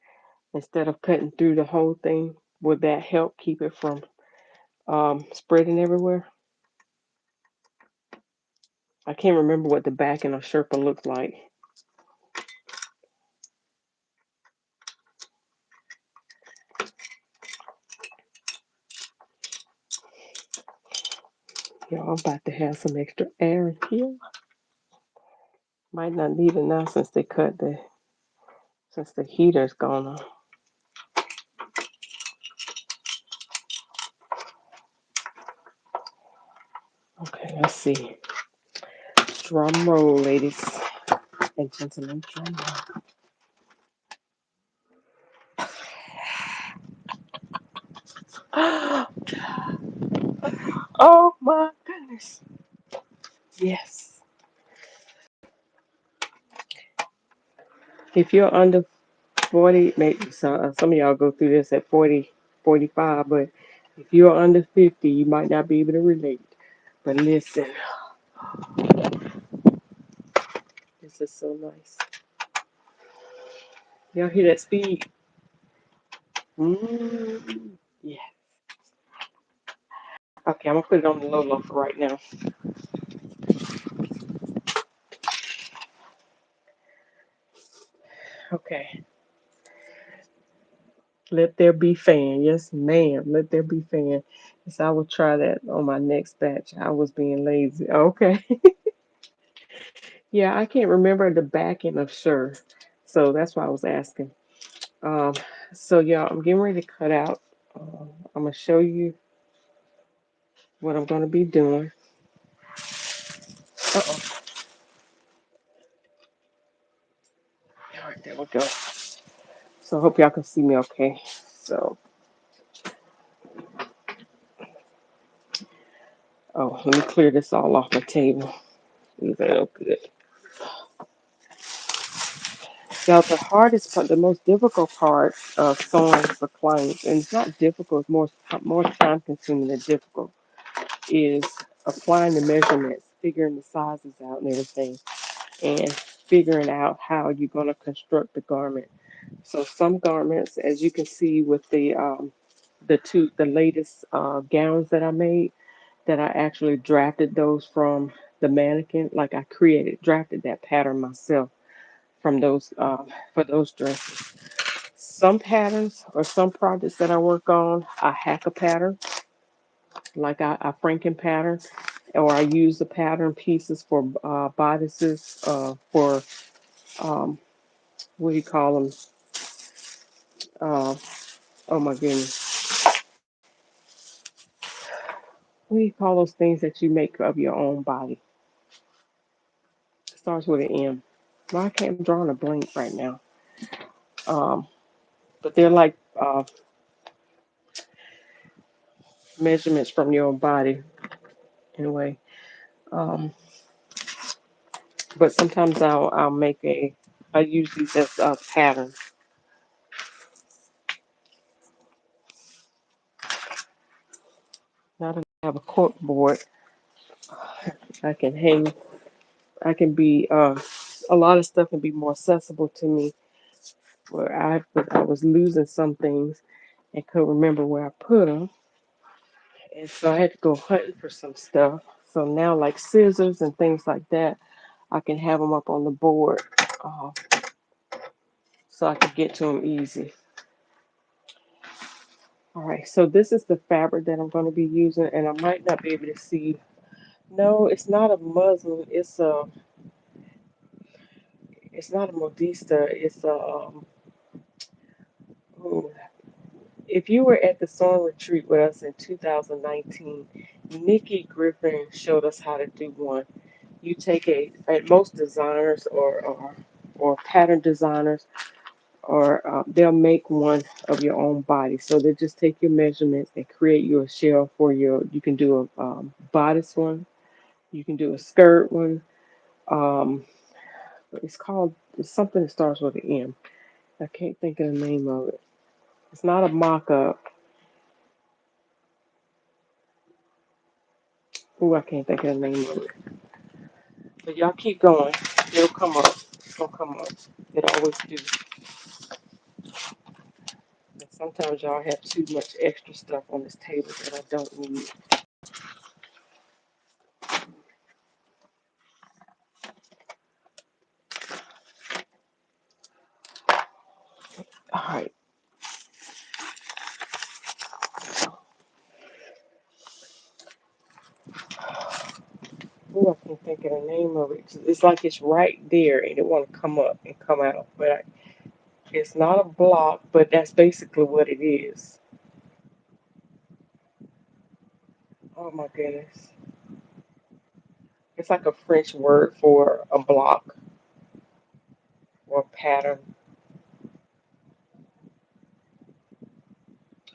instead of cutting through the whole thing? Would that help keep it from spreading everywhere? I can't remember what the backing of Sherpa looks like. Y'all, I'm about to have some extra air in here. Might not need it now since the heater's gone on. Okay, let's see. Drum roll, ladies and gentlemen. Drum roll. Oh my goodness. Yes. If you're under 40, maybe some of y'all go through this at 40, 45, but if you're under 50, you might not be able to relate. But listen, this is so nice. Y'all hear that speed? Yeah. Okay, I'm gonna put it on the low low for right now. Okay. Let there be fan. Yes, ma'am. Let there be fan. So I will try that on my next batch. I was being lazy. Okay. Yeah, I can't remember the back end of sure. So that's why I was asking. Um, so yeah, I'm getting ready to cut out. I'm gonna show you what I'm gonna be doing. Uh-oh. All right, there we go. So I hope y'all can see me okay. So, oh, let me clear this all off the table. These are no good. Now, the hardest part, the most difficult part of sewing for clients, and it's not difficult, it's more time consuming than difficult, is applying the measurements, figuring the sizes out and everything, and figuring out how you're going to construct the garment. So some garments, as you can see with the latest gowns that I made, that I actually drafted those from the mannequin, like I drafted that pattern myself from those for those dresses. Some patterns or some projects that I work on, I hack a pattern, like I Franken pattern, or I use the pattern pieces for bodices, for um, what do you call them? Uh, oh my goodness, what do you call those things that you make of your own body? It starts with an M. Well, I can't draw on a blank right now. Um, but they're like measurements from your own body, anyway. Um, but sometimes I'll make I use these as patterns. Now that I have a cork board, I can hang. I can be. A lot of stuff can be more accessible to me. Where I was losing some things and couldn't remember where I put them, and so I had to go hunting for some stuff. So now, like scissors and things like that, I can have them up on the board, uh, so I can get to them easy. All right, so this is the fabric that I'm going to be using, and I might not be able to see. No, it's not a muslin. It's not a modista. It's a. Ooh, if you were at the sewing retreat with us in 2019, Nikki Griffin showed us how to do one. You take at most designers or pattern designers, or they'll make one of your own body. So they just take your measurements and create you a shell for your. You can do a bodice one. You can do a skirt one. Um, it's something that starts with an M. I can't think of the name of it. It's not a mock up. Ooh, I can't think of the name of it. But y'all keep going. It'll come up. It's gonna come up. It always do. And sometimes y'all have too much extra stuff on this table that I don't need. All right. Ooh, I can't think of the name of it. It's like it's right there and it want to come up and come out. It's not a block, but that's basically what it is. Oh my goodness. It's like a French word for a block or pattern.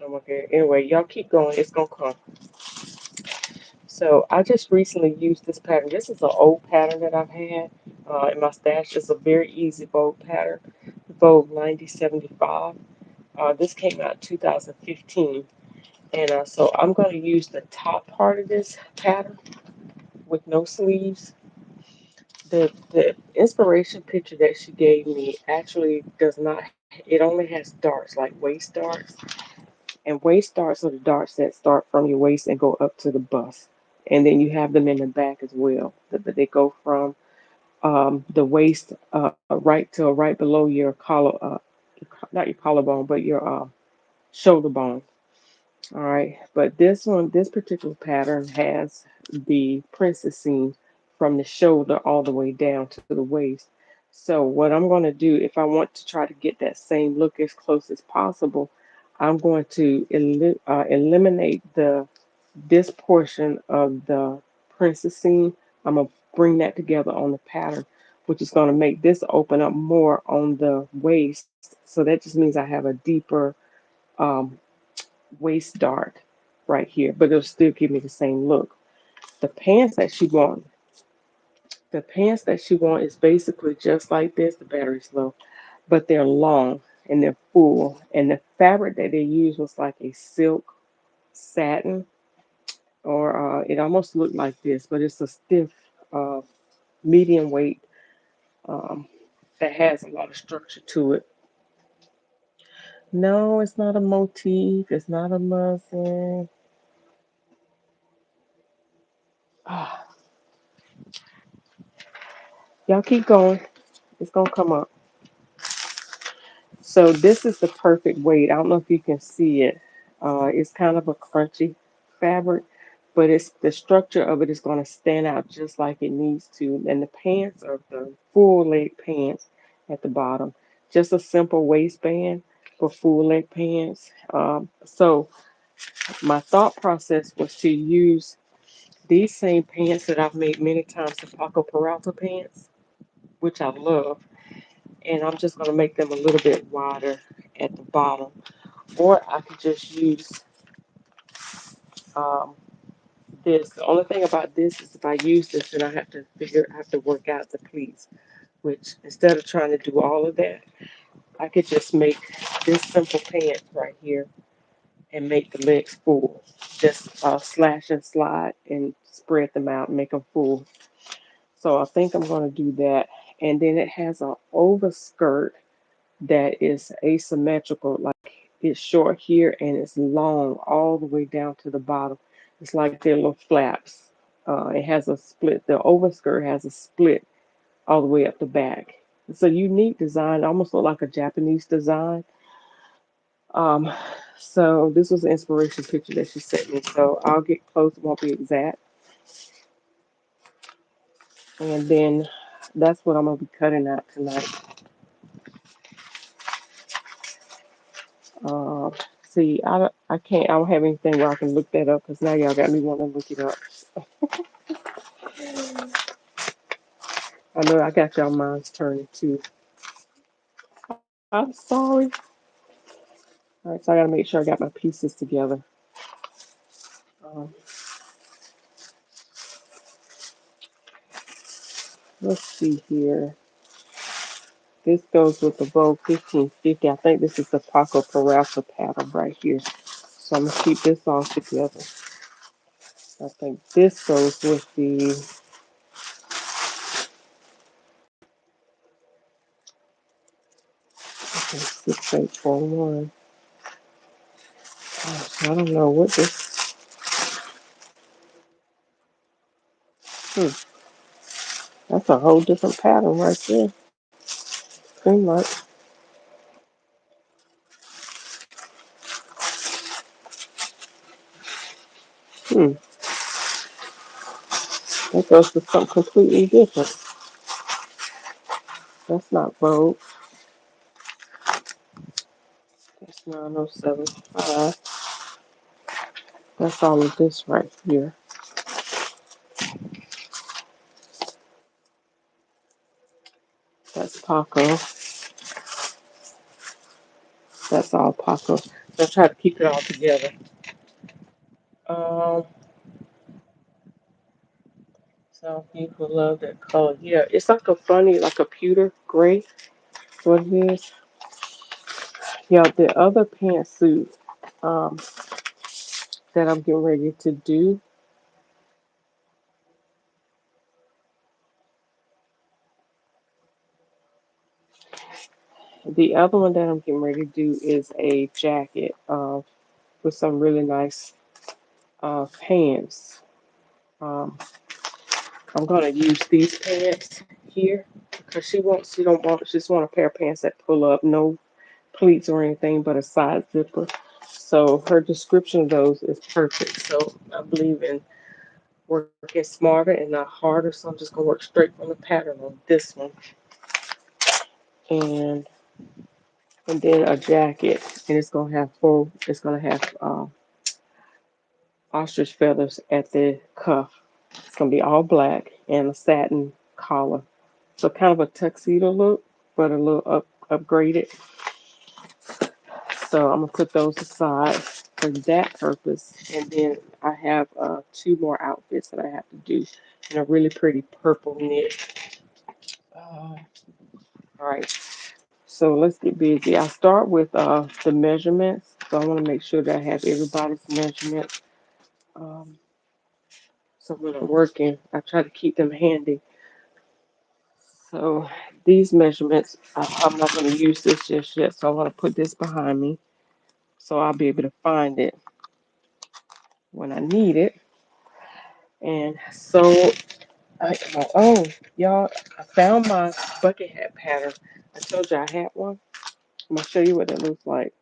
Oh my god. Anyway, y'all keep going. It's gonna come. So I just recently used this pattern. This is an old pattern that I've had in my stash. It's a very easy Vogue pattern, Vogue 9075. This came out in 2015. And so I'm going to use the top part of this pattern with no sleeves. The inspiration picture that she gave me actually does not, it only has darts, like waist darts. And waist darts are the darts that start from your waist and go up to the bust. And then you have them in the back as well. But they go from the waist right below your not your collarbone, but your shoulder bone. All right, but this particular pattern has the princess seam from the shoulder all the way down to the waist. So what I'm going to do, if I want to try to get that same look as close as possible, I'm going to eliminate this portion of the princess seam. I'm gonna bring that together on the pattern, which is going to make this open up more on the waist. So that just means I have a deeper um, waist dart right here, but it'll still give me the same look. The pants that she want, the pants that she want is basically just like this. The battery's low, but they're long and they're full, and the fabric that they use was like a silk satin, or it almost looked like this, but it's a stiff, uh, medium weight um, that has a lot of structure to it. No, it's not a motif. It's not a muslin. Ah, y'all keep going. It's gonna come up. So this is the perfect weight. I don't know if you can see it. It's kind of a crunchy fabric, but it's the structure of it is going to stand out just like it needs to. And the pants are the full leg pants at the bottom. Just a simple waistband for full leg pants. So my thought process was to use these same pants that I've made many times, the Paco Peralta pants, which I love, and I'm just going to make them a little bit wider at the bottom. Or I could just use um, this. The only thing about this is if I use this, then I have to work out the pleats. which instead of trying to do all of that, I could just make this simple pants right here and make the legs full. Just slash and slide and spread them out and make them full. So I think I'm going to do that. And then it has an overskirt that is asymmetrical. Like it's short here and it's long all the way down to the bottom. It's like they're little flaps. It has a split. The overskirt has a split all the way up the back. It's a unique design, almost look like a Japanese design. Um, so this was an inspiration picture that she sent me. So I'll get close, it won't be exact. And then that's what I'm gonna be cutting out tonight. Uh, see, I can't, I don't have anything where I can look that up because now y'all got me wanting to look it up. I know I got y'all minds turning too. I'm sorry. All right, so I gotta make sure I got my pieces together. Um, let's see here. This goes with the Vogue 1550. I think this is the Paco Peralta pattern right here. So I'm gonna keep this all together. I think this goes with the 6841. Gosh, I don't know what this. Hmm, that's a whole different pattern right there. Seems like. Hmm, that goes with something completely different. That's not Vogue. That's 9075. That's all of this right here. That's Paco. That's all Paco. So I try to keep it all together. Um, some people love that color. Yeah, it's like a funny, like a pewter gray. What it is. Yeah, the other pantsuit um, that I'm getting ready to do. The other one that I'm getting ready to do is a jacket with some really nice pants. Um, I'm gonna use these pants here because she don't want, she just want a pair of pants that pull up, no pleats or anything, but a side zipper. So her description of those is perfect. So I believe in working smarter and not harder. So I'm just gonna work straight from the pattern on this one, and then a jacket, and it's gonna have full. It's gonna have ostrich feathers at the cuff. It's gonna be all black and a satin collar. So kind of a tuxedo look, but a little upgraded. So I'm gonna put those aside for that purpose. And then I have two more outfits that I have to do in a really pretty purple knit. All right. So let's get busy. I start with the measurements. So I want to make sure that I have everybody's measurements. Um, so when I'm working, I try to keep them handy. So these measurements, I'm not going to use this just yet. So I want to put this behind me so I'll be able to find it when I need it. And so oh, y'all, I found my bucket hat pattern. I told you I had one. I'm gonna show you what it looks like.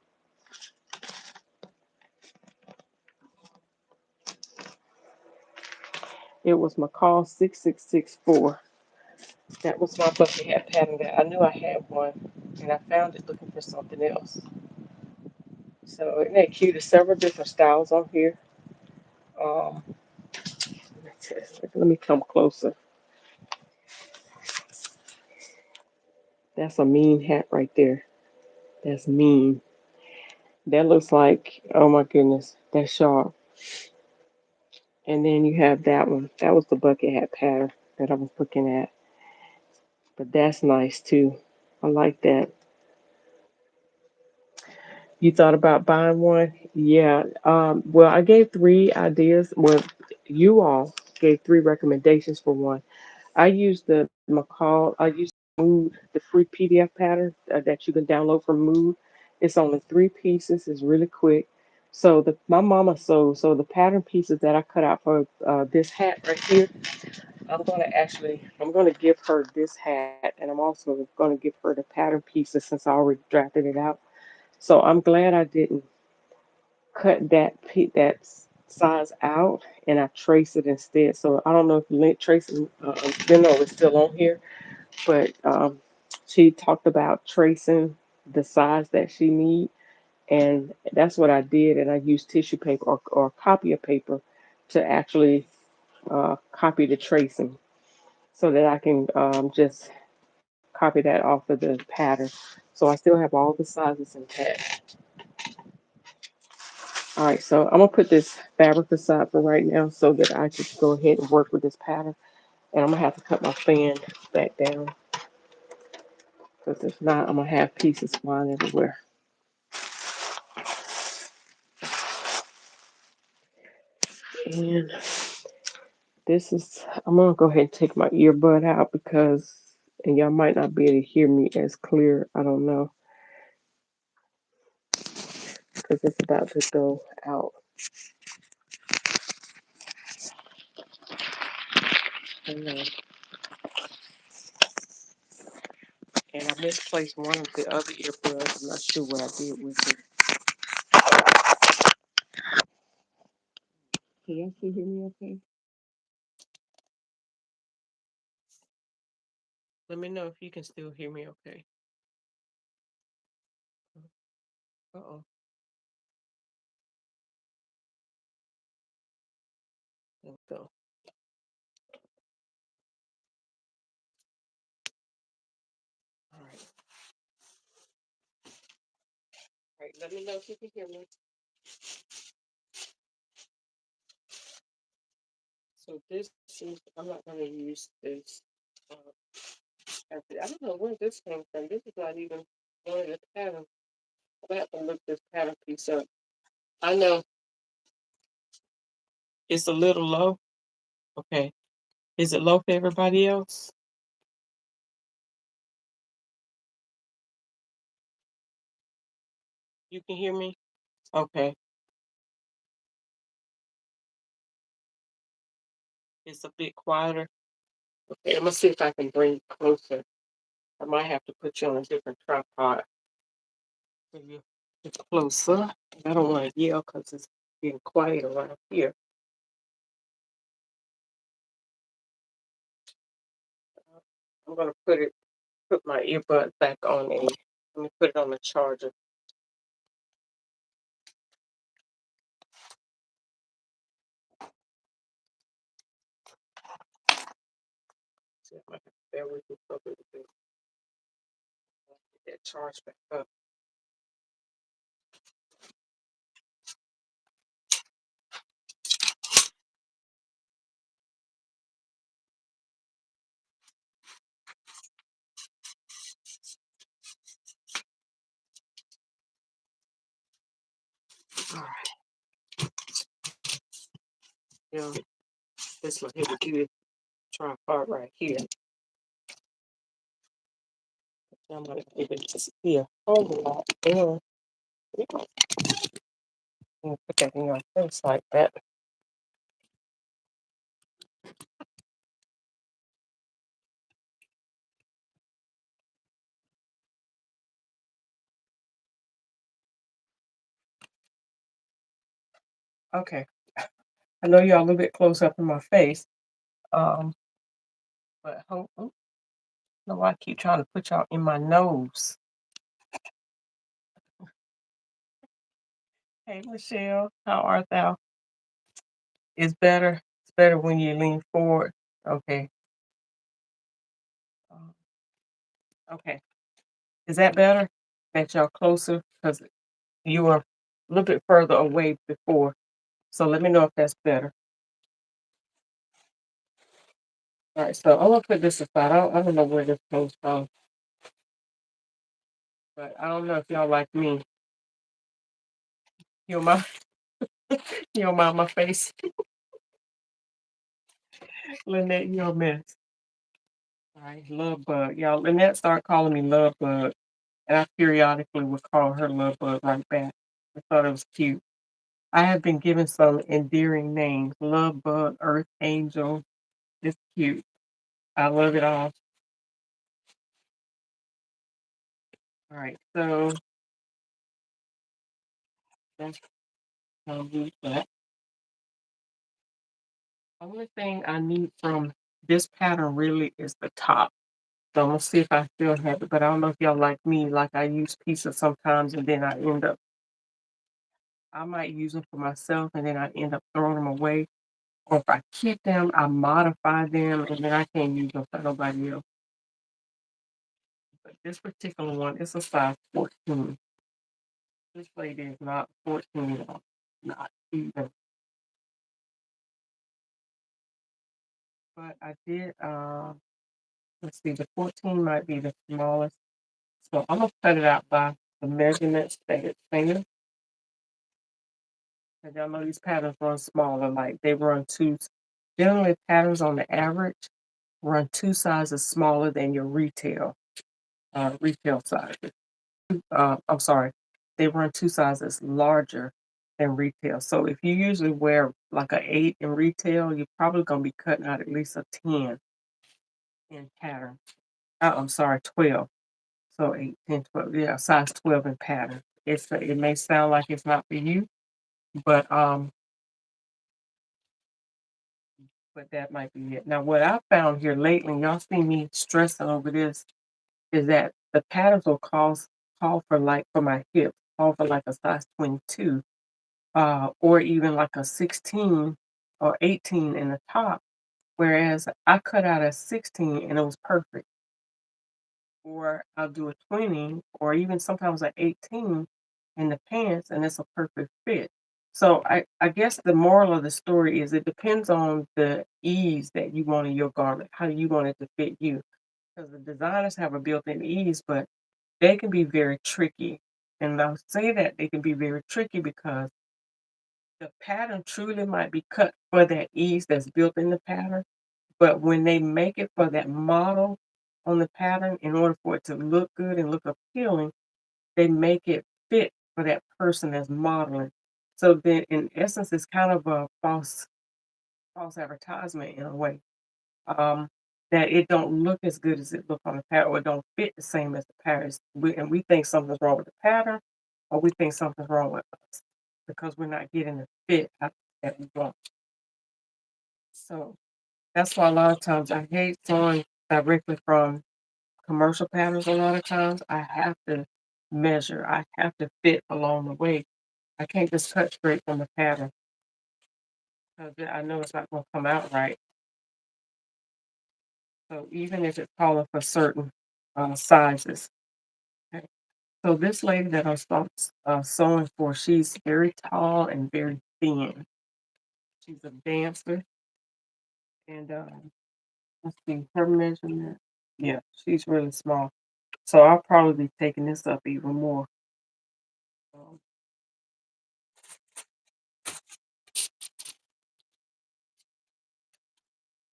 It was McCall 6664. That was my bucket hat pattern that I knew I had one, and I found it looking for something else. So isn't that cute? There's several different styles on here. Um, let me come closer. That's a mean hat right there. That's mean. That looks like, oh my goodness, that's sharp. And then you have that one. That was the bucket hat pattern that I was looking at. But that's nice too. I like that. You thought about buying one? Yeah. Well, I gave three ideas. Well, you all gave three recommendations for one. I used the McCall. I used Mood, the free PDF pattern that you can download from Mood. It's only three pieces. It's really quick. So the my mama sewed. So the pattern pieces that I cut out for this hat right here, I'm gonna give her this hat, and I'm also gonna give her the pattern pieces since I already drafted it out. So I'm glad I didn't cut that size out and I trace it instead. So I don't know if link tracing Venmo is still on here, but she talked about tracing the size that she need, and that's what I did. And I used tissue paper or copy of paper to actually copy the tracing so that I can just copy that off of the pattern. So I still have all the sizes intact. All right, so I'm gonna put this fabric aside for right now so that I can go ahead and work with this pattern. And I'm gonna have to cut my fan back down because if not, I'm gonna have pieces flying everywhere. And I'm gonna go ahead and take my earbud out because, and y'all might not be able to hear me as clear. I don't know because it's about to go out. And, and I misplaced one of the other earbuds. I'm not sure what I did with it. Can y'all still hear me okay? Let me know if you can still hear me okay. Uh-oh. There we go. All right. All right. Let me know if you can hear me. So this is, I'm not going to use this. I don't know where this came from. This is not even one of the pattern. I have to look this pattern piece up. I know it's a little low. Okay. Is it low for everybody else? You can hear me? Okay. It's a bit quieter. Okay. I'm going to see if I can bring it closer. I might have to put you on a different tripod. So you get closer. I don't want to yell because it's getting quiet around here. I'm going to put my earbud back on and let me put it on the charger. See if I can bear with me for a little bit. Get that charge back up. All right. Now, this my heavy duty tripod right here. I'm going to give it just here. Hold a lot. And put that in your face like that. Okay. I know y'all a little bit close up in my face. Um, but no, I keep trying to put y'all in my nose. Hey, Michelle, how art thou? It's better. It's better when you lean forward. Okay. Um, okay. Is that better? That y'all closer? Because you were a little bit further away before. So let me know if that's better. All right, so I'm gonna put this aside. I don't know where this goes from, but I don't know if y'all like me. You know my you know my face. Lynette, you're a mess. All right, love bug. Y'all, Lynette started calling me love bug, and I periodically would call her love bug right back. I thought it was cute. I have been given some endearing names. Love bug, earth angel. It's cute. I love it all. All right, so that's that. Only thing I need from this pattern really is the top. So I'm gonna see if I still have it, but I don't know if y'all like me, like I use pieces sometimes and then I might use them for myself and then I end up throwing them away. Or if I keep them, I modify them and then I can't use them for nobody else. But this particular one is a size 14. This lady is not 14 at all. Not even. But I did let's see, the 14 might be the smallest. So I'm gonna cut it out by the measurements that it's saying. And y'all know these patterns run smaller, like they run two, generally patterns on the average run two sizes smaller than your retail size. I'm sorry, they run two sizes larger than retail. So if you usually wear like a 8 in retail, you're probably gonna be cutting out at least a 10 in pattern. I'm sorry, 12. So 8, 10, 12, yeah, size 12 in pattern. It may sound like it's not for you, but that might be it. Now, what I found here lately, and y'all see me stressing over this, is that the patterns will call for like for my hip, call for like a size 22, or even like a 16 or 18 in the top. Whereas I cut out a 16 and it was perfect. Or I'll do a 20 or even sometimes an 18 in the pants and it's a perfect fit. So I guess the moral of the story is it depends on the ease that you want in your garment, how you want it to fit you. Because the designers have a built-in ease, but they can be very tricky. And I'll say that they can be very tricky because the pattern truly might be cut for that ease that's built in the pattern. But when they make it for that model on the pattern, in order for it to look good and look appealing, they make it fit for that person that's modeling. So then in essence, it's kind of a false advertisement in a way. Um, that it don't look as good as it look on the pattern or it don't fit the same as the pattern. And we think something's wrong with the pattern or we think something's wrong with us because we're not getting the fit that we want. So that's why a lot of times I hate sewing directly from commercial patterns. A lot of times I have to measure, I have to fit along the way. I can't just cut straight from the pattern because I know it's not going to come out right. So even if it's calling for certain sizes. Okay. So this lady that I started sewing for, she's very tall and very thin. She's a dancer, and let's see her measurement. Yeah, she's really small. So I'll probably be taking this up even more. Um,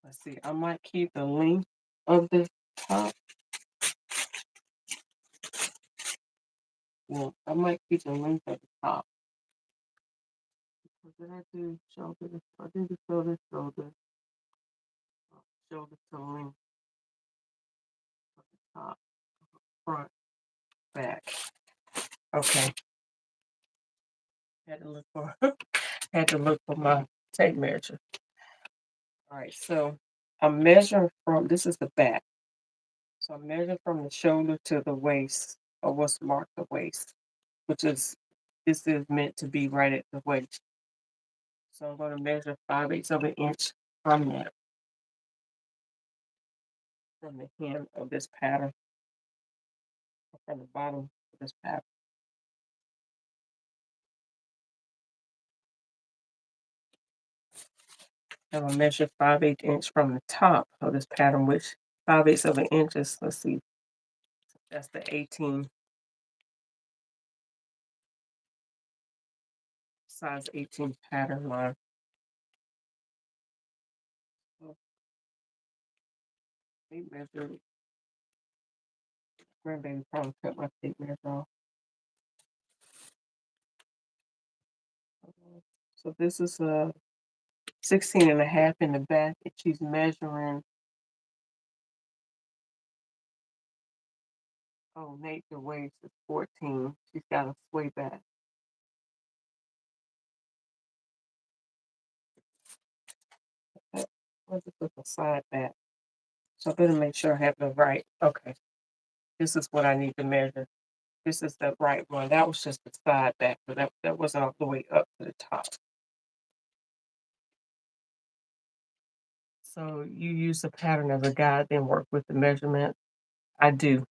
let's see. I might keep the length of the top. Well, I might keep the length of the top. What did I do? Shoulder. I did the shoulder to length of the top, front, back. Okay. Had to look for had to look for my tape measure. All right, so I'm measuring from this is the back. So I'm measuring from the shoulder to the waist, or what's marked the waist, which is this is meant to be right at the waist. So I'm going to measure 5/8 of an inch from that, from the hem of this pattern, or from the bottom of this pattern. I'm gonna measure 5/8 inch from the top of this pattern, which 5/8 of an inch is, let's see, that's the 18, size 18 pattern line. So tape measure, grandbaby probably cut my tape measure off. So this is a 16 and a half in the back, and she's measuring, oh, Nate, the waist is 14. She's got a sway back. Let's just put the side back. So I better make sure I have the right. Okay, this is what I need to measure. This is the right one. That was just the side back, but that wasn't all the way up to the top. So you use the pattern as a guide, then work with the measurement. I do.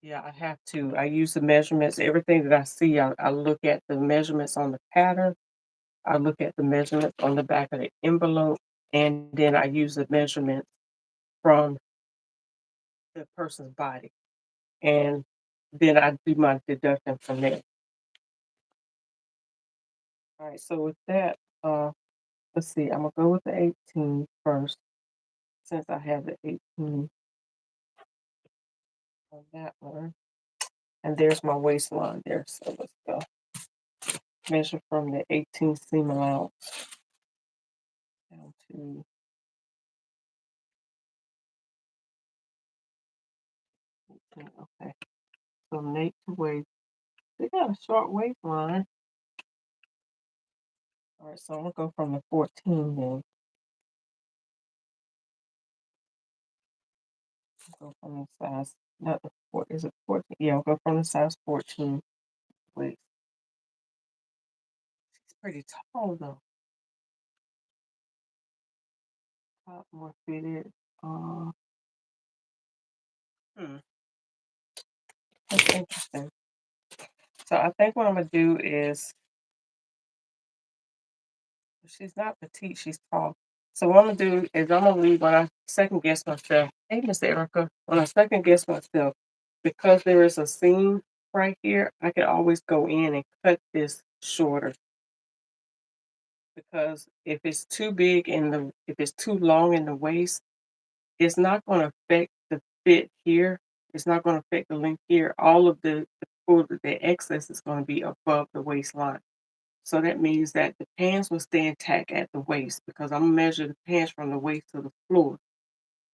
Yeah, I have to. I use the measurements. Everything that I see, I look at the measurements on the pattern. I look at the measurements on the back of the envelope, and then I use the measurements from the person's body. And then I do my deduction from there. All right, so with that, let's see, I'm gonna go with the 18 first, since I have the 18 on that one. And there's my waistline there. So let's go measure from the 18 seam allowance down to 18. Okay. So nape to waist. They got a short waistline. All right, so I'm gonna go from the 14 then. Go from the size, not the four, is it 14? Yeah, I'll go from the size 14 waist. She's pretty tall though. Top more fitted. Uh, hmm, that's interesting. So I think what I'm gonna do is, she's not petite, she's tall. So what I'm gonna do is I'm gonna leave when I second guess myself. Hey, Miss Erica, when I second guess myself, because there is a seam right here, I could always go in and cut this shorter. Because if it's too long in the waist, it's not going to affect the fit here. It's not going to affect the length here. All of the excess is going to be above the waistline. So that means that the pants will stay intact at the waist, because I'm gonna measure the pants from the waist to the floor.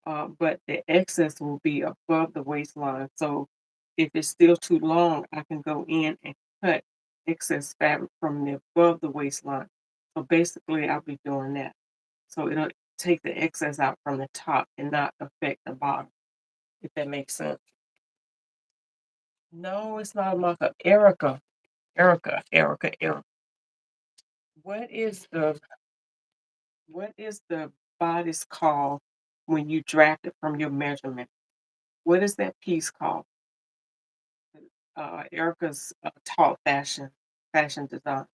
But the excess will be above the waistline. So if it's still too long, I can go in and cut excess fabric from the above the waistline. So basically, I'll be doing that. So it'll take the excess out from the top and not affect the bottom, if that makes sense. No, it's not a mock-up. Erica, Erica. What is the what is the bodice called when you draft it from your measurement? What is that piece called? Erica's taught fashion design.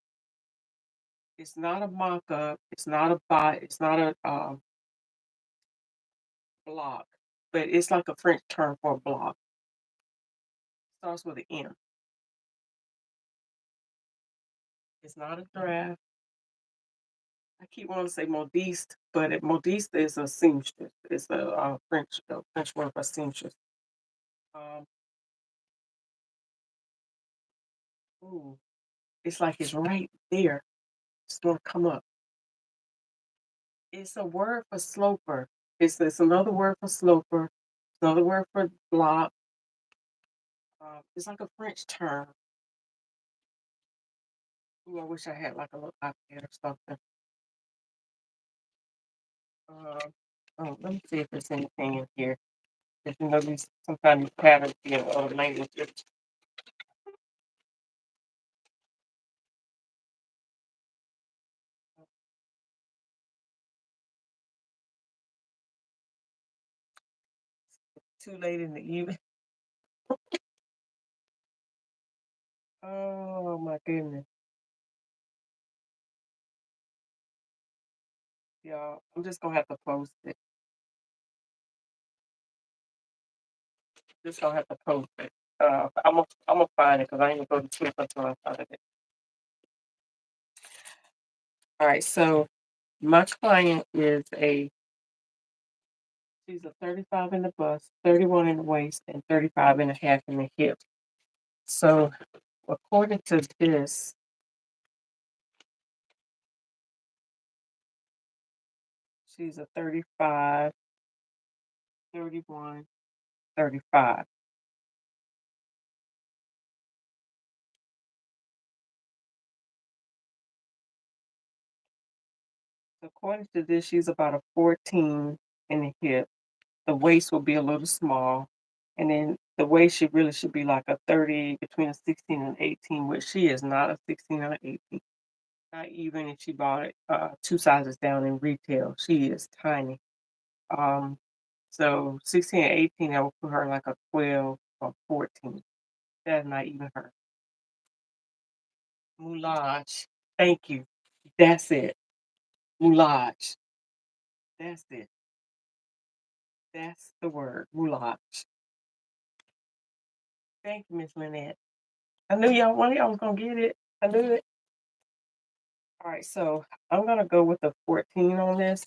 It's not a mock-up. It's not a bot. It's not a block, but it's like a French term for a block. Starts with an M. It's not a draft. I keep wanting to say modiste, but modiste is a seamstress. It's a French word for seamstress. Um, ooh, it's like it's right there. It's gonna come up. It's a word for sloper. It's another word for sloper. It's another word for block. It's like a French term. Ooh, I wish I had like a little iPad or something. Uh, oh, let me see if there's anything in here. If you know these sometimes these patterns in other languages. Too late in the evening. Oh my goodness. y'all. I'm just gonna have to post it. Just gonna have to post it. I'm gonna find it because I ain't gonna go to sleep until I find it. All right, so my client is she's a 35 in the bust, 31 in the waist, and 35 and a half in the hip. So according to this, she's a 35, 31, 35. According to this, she's about a 14 in the hip. The waist will be a little small. And then the waist should really should be like a 30, between a 16 and 18, which she is not a 16 or an 18. Not even if she bought it two sizes down in retail. She is tiny. Um, so 16 and 18, that will put her like a 12 or 14. That's not even her. Moulage. Thank you. That's it. Moulage. That's it. That's the word. Moulage. Thank you, Miss Lynette. I knew one of y'all was gonna get it. I knew it. All right, so I'm gonna go with a 14 on this,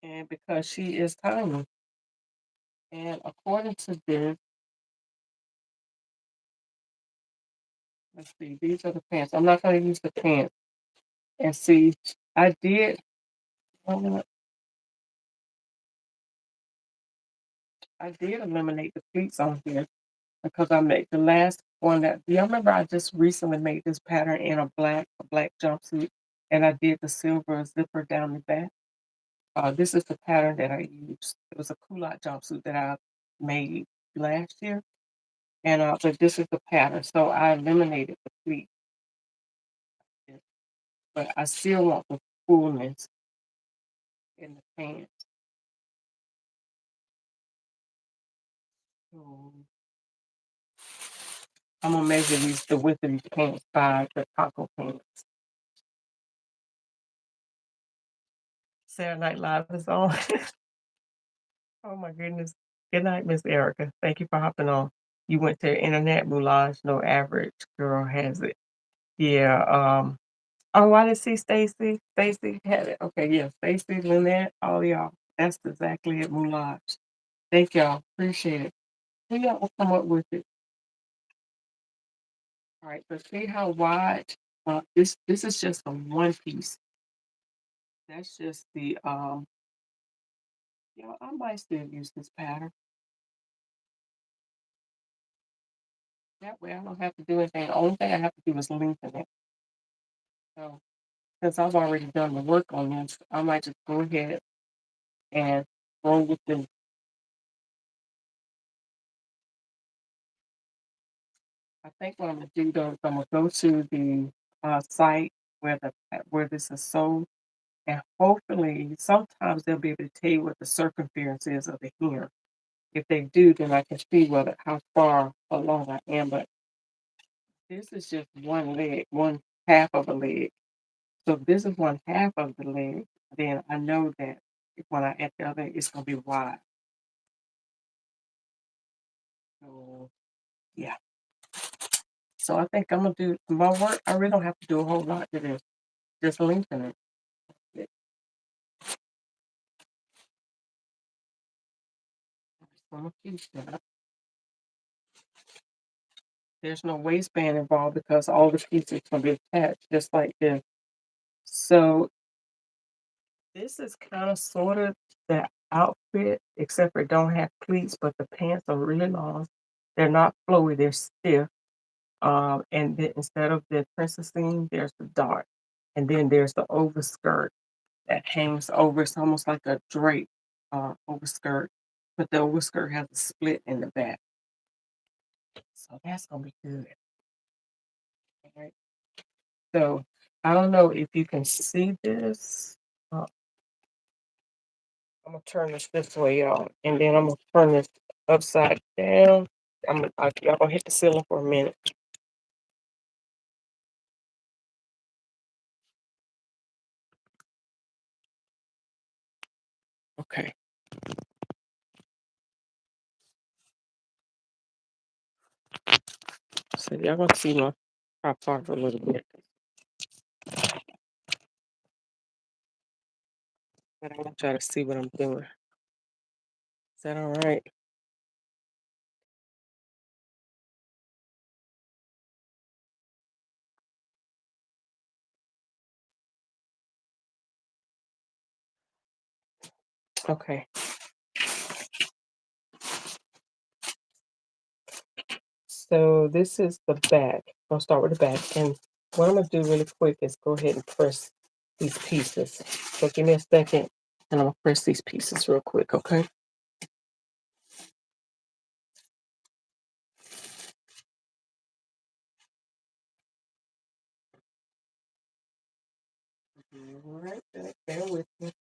and because she is tiny, and according to this, let's see, these are the pants. I'm not gonna use the pants. And see, I did. uh, I did eliminate the pleats on here because I made the last one that. Do you remember I just recently made this pattern in a black jumpsuit, and I did the silver zipper down the back. This is the pattern that I used. It was a culotte jumpsuit that I made last year, and but this is the pattern. So I eliminated the pleat, but I still want the fullness in the pants. So I'm gonna measure the width of these pants by the taco pants. Saturday Night Live is on. Oh my goodness. Good night, Miss Erica. Thank you for hopping on. You went to internet moulage, no average girl has it. Yeah, oh, I didn't see Stacy. Stacy had it. Okay, yeah. Stacy, Lynette, all y'all. That's exactly it, moulage. Thank y'all. Appreciate it. Who y'all will come up with it? All right, but see how wide this is just a one piece. That's just the I might still use this pattern. That way I don't have to do anything. The only thing I have to do is lengthen it. So since I've already done the work on this, I might just go ahead and go with the. I think what I'm gonna do though is I'm gonna go to the site where this is sold, and hopefully sometimes they'll be able to tell you what the circumference is of the hem. If they do, then I can see whether how far along I am. But this is just one leg, one half of a leg. So if this is one half of the leg, then I know that if when I add the other, it's gonna be wide. So yeah. So I think I'm gonna do my work. I really don't have to do a whole lot to this. Just lengthen it. It- I'm gonna keep that. There's no waistband involved because all the pieces can be attached just like this. So this is kind of sort of the outfit, except for it don't have pleats, but the pants are really long. They're not flowy, they're stiff. And then instead of the princess seam, there's the dart. And then there's the overskirt that hangs over. It's almost like a drape overskirt, but the overskirt has a split in the back. So that's gonna be good. All right. So I don't know if you can see this. I'm gonna turn this way, y'all, and then I'm gonna turn this upside down. Y'all gonna hit the ceiling for a minute. Okay. So y'all gonna see my prop part a little bit, but I want y'all to see what I'm doing. Is that all right? Okay. So this is the back. I'll start with the back. And what I'm gonna do really quick is go ahead and press these pieces. So give me a second and I'm gonna press these pieces real quick, okay? All right, bear with me.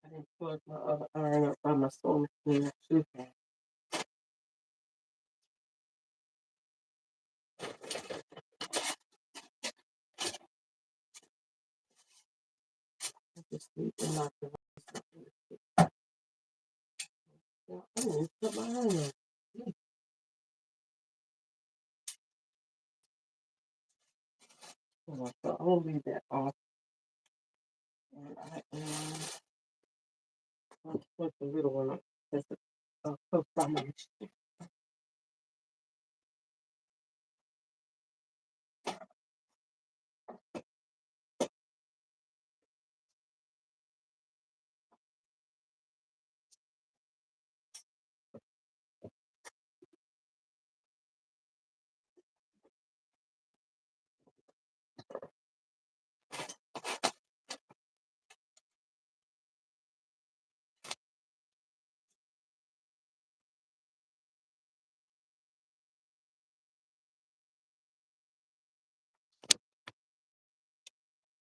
I didn't plug my other iron up by my sewing machine. I should have. I just need to knock the I didn't even put my iron on. So I'm gonna leave that off. And I am going to put the little one up. That's close by my machine.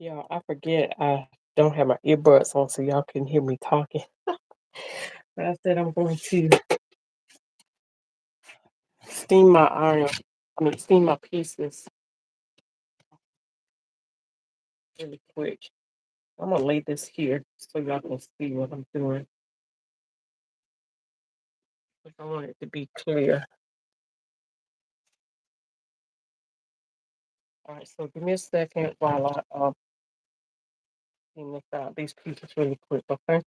Yeah, I forget I don't have my earbuds on so y'all can hear me talking. But I said I'm going to steam my iron. I mean, steam my pieces really quick. I'm gonna lay this here so y'all can see what I'm doing. I want it to be clear. All right, so give me a second while I steam this out these pieces really quick, okay?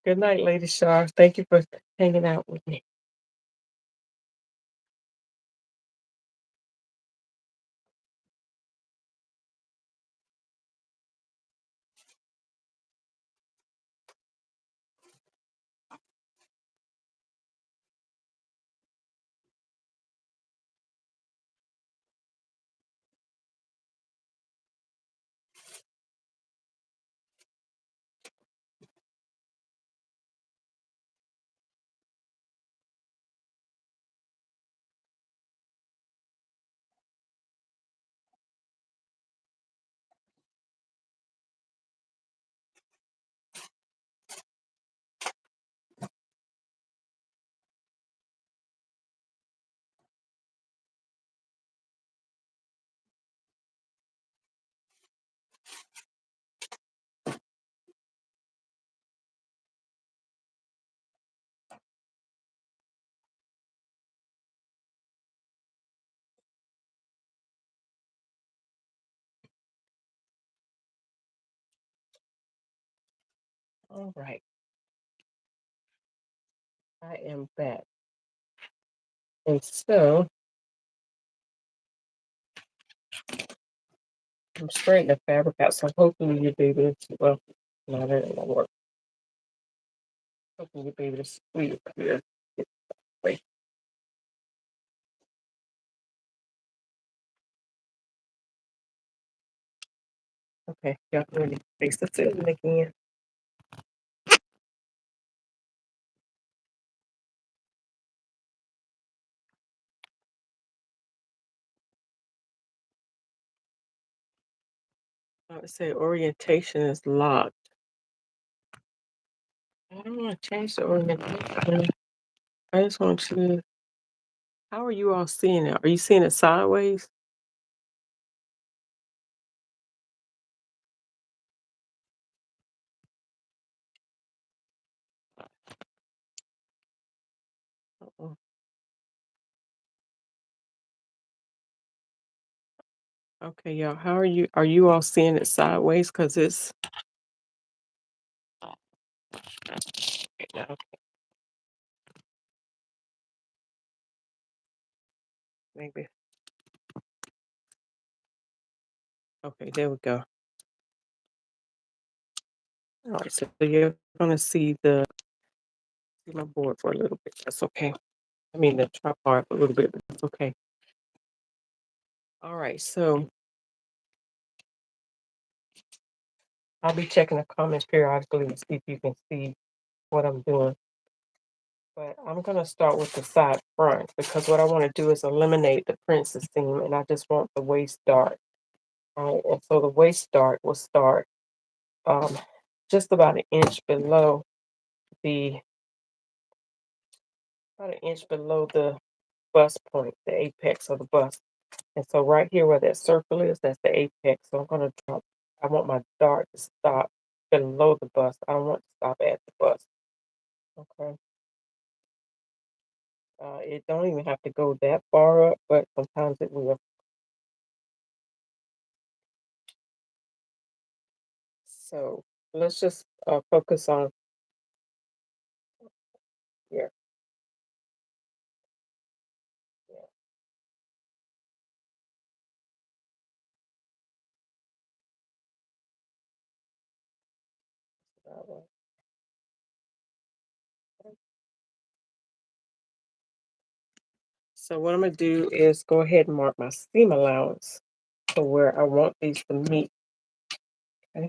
Good night, Lady Shar. Thank you for hanging out with me. All right, I am back. And so I'm straightening the fabric out, so hopefully you'll be able to, well, no, that ain't gonna work. Hopefully you'll be able to squeeze it clear. Wait, okay, y'all can really face the ceiling again. I would say orientation is locked. I don't want to change the orientation. I just want you How are you all seeing it? Are you seeing it sideways? Uh-uh. Okay, y'all. How are you all seeing it sideways? Cause it's okay, now, maybe. Okay, there we go. All right, so you're gonna see my board for a little bit. That's okay. I mean the tripod for a little bit, but that's okay. All right, so I'll be checking the comments periodically to see if you can see what I'm doing. But I'm gonna start with the side front because what I want to do is eliminate the princess seam and I just want the waist dart. All right, and so the waist dart will start um, just the about an inch below the bust point, the apex of the bust. And so right here where that circle is, that's the apex. So I'm gonna drop. I want my dart to stop below the bust. I don't want to stop at the bust. Okay. It don't even have to go that far up, but sometimes it will. So let's just focus on here. Yeah, that way. Okay. So what I'm gonna do is go ahead and mark my seam allowance for where I want these to meet. Okay.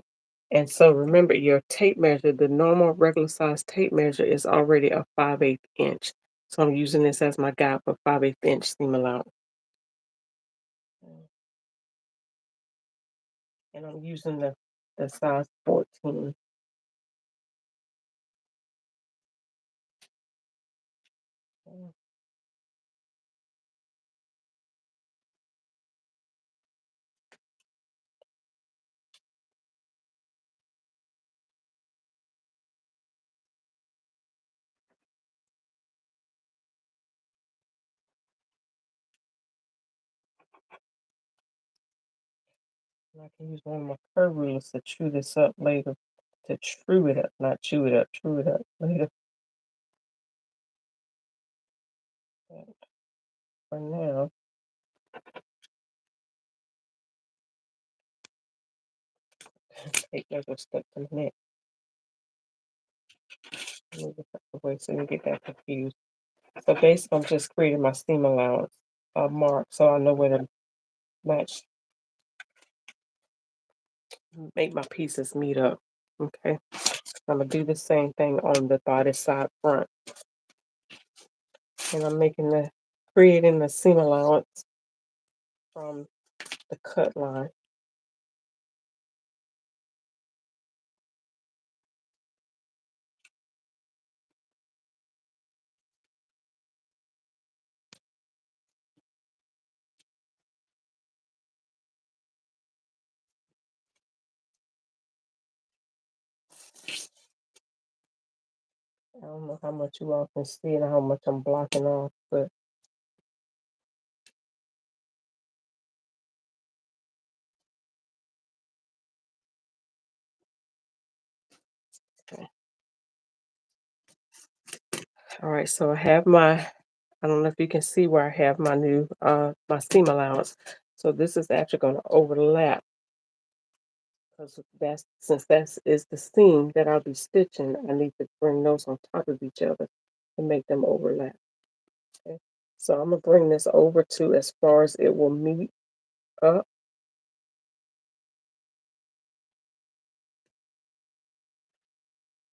And so remember your tape measure, the normal regular size tape measure is already a 5/8 inch. So I'm using this as my guide for 5/8 inch seam allowance. And I'm using the size 14. Mm, and I can use one of my curve rulers to chew this up later. To true it up, not chew it up, true it up later. But for now, take measure stuck to the neck. Move it out the way so you get that confused. So basically, I'm just creating my seam allowance mark so I know where to match, make my pieces meet up. Okay, I'm gonna do the same thing on the body side front, and I'm creating the seam allowance from the cut line. I don't know how much you all can see and how much I'm blocking off, but okay. All right, so I don't know if you can see where I have my new my seam allowance. So this is actually going to overlap because that's since that's is the seam that I'll be stitching, I need to bring those on top of each other to make them overlap. Okay. So I'm gonna bring this over to as far as it will meet up.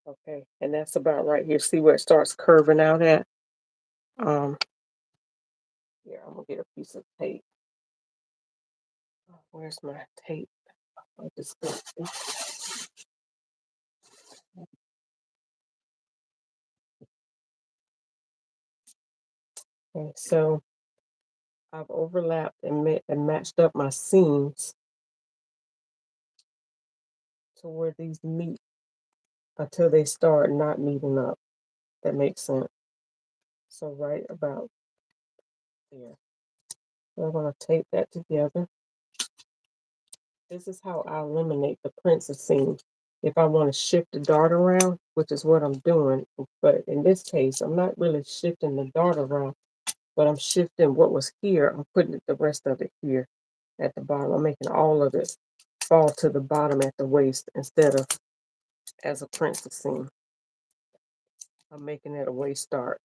Okay, and that's about right here. See where it starts curving out at? Um, Here, I'm gonna get a piece of tape. Where's my tape? I just okay, so I've overlapped and matched up my seams to where these meet until they start not meeting up. That makes sense. So right about there. So I'm gonna tape that together. This is how I eliminate the princess seam. If I want to shift the dart around, which is what I'm doing, but in this case, I'm not really shifting the dart around, but I'm shifting what was here. I'm putting the rest of it here at the bottom. I'm making all of it fall to the bottom at the waist instead of as a princess seam. I'm making it a waist dart.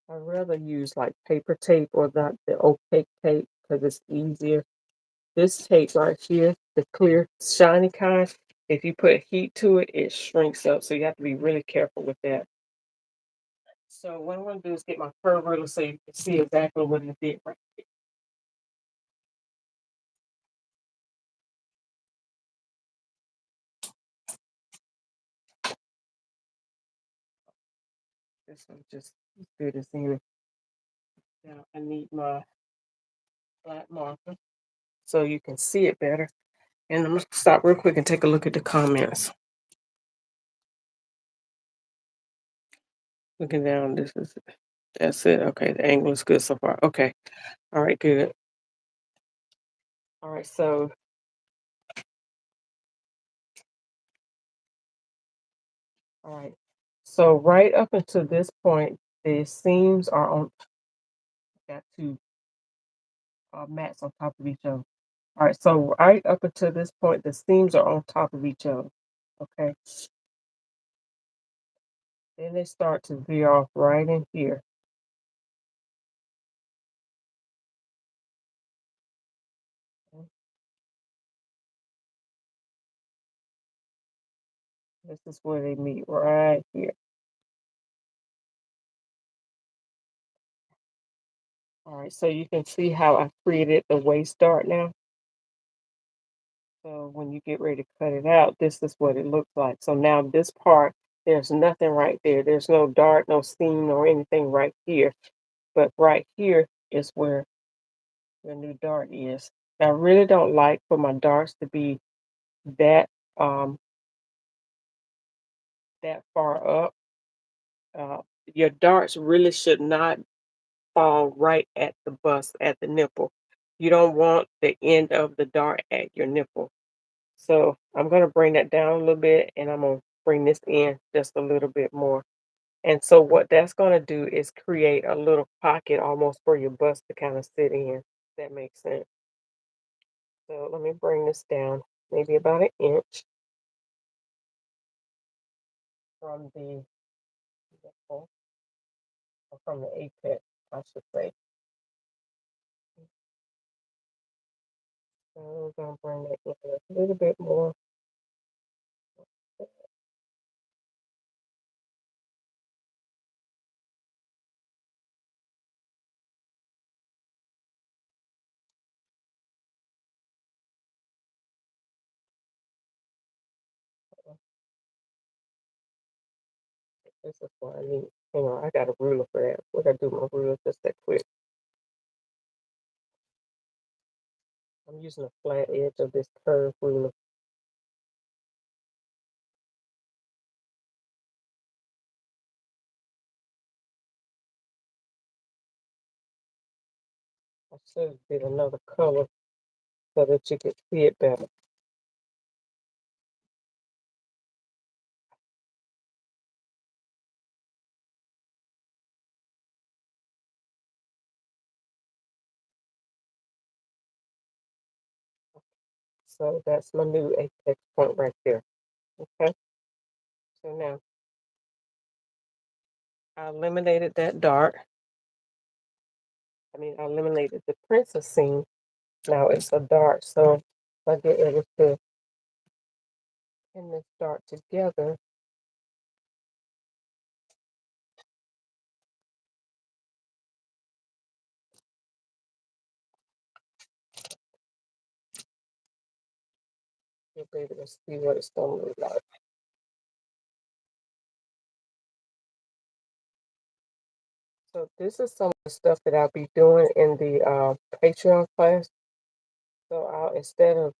I rather use like paper tape or the opaque tape because it's easier. This tape right here, the clear, shiny kind, if you put heat to it, it shrinks up. So you have to be really careful with that. So what I'm going to do is get my curve ruler so you can see exactly what it did right here. This one just as good as any. Now I need my flat marker so you can see it better. And I'm going to stop real quick and take a look at the comments. Looking down, that's it. Okay, the angle is good so far. Okay, all right, good. All right, so all right, so right up until this point, the seams are on. Got two mats on top of each other. All right, so right up until this point, the seams are on top of each other. Okay, then they start to veer off right in here. This is where they meet right here. All right, so you can see how I created the waist dart now. So when you get ready to cut it out, this is what it looks like. So now this part, there's nothing right there. There's no dart, no seam, or anything right here. But right here is where the new dart is. I really don't like for my darts to be that um that far up. Uh, your darts really should not fall right at the bust, at the nipple. You don't want the end of the dart at your nipple. So I'm going to bring that down a little bit and I'm going to bring this in just a little bit more. And so what that's going to do is create a little pocket almost for your bust to kind of sit in. That makes sense. So let me bring this down maybe about an inch from the nipple, or from the apex, I should say. So I'm going to bring that in a little bit more. This is what I need. Hang on, I got a ruler for that. What I do my ruler just that quick. I'm using a flat edge of this curved ruler. I should have did another color so that you could see it better. So that's my new apex point right there. Okay. So now I eliminated that dart. I eliminated the princess seam. Now it's a dart. So if I get ready to pin this dart together, You'll be able to see what it's gonna look like. So this is some of the stuff that I'll be doing in the Patreon class. So I'll instead of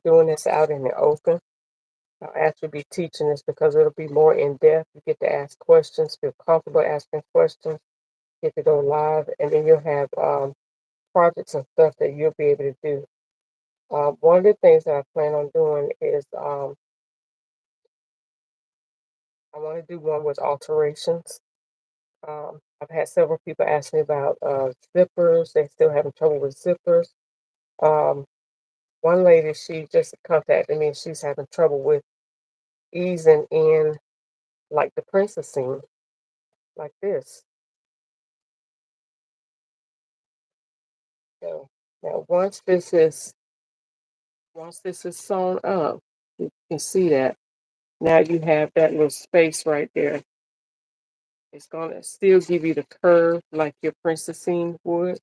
doing this out in the open, I'll actually be teaching this because it'll be more in depth. You get to ask questions, feel comfortable asking questions, get to go live, and then you'll have projects and stuff that you'll be able to do. One of the things that I plan on doing is I want to do one with alterations. I've had several people ask me about zippers. They still having trouble with zippers. Um, one lady, she just contacted me and she's having trouble with easing in like the princess seam, like this. So now once this is sewn up, you can see that. Now you have that little space right there. It's gonna still give you the curve like your princess seam would,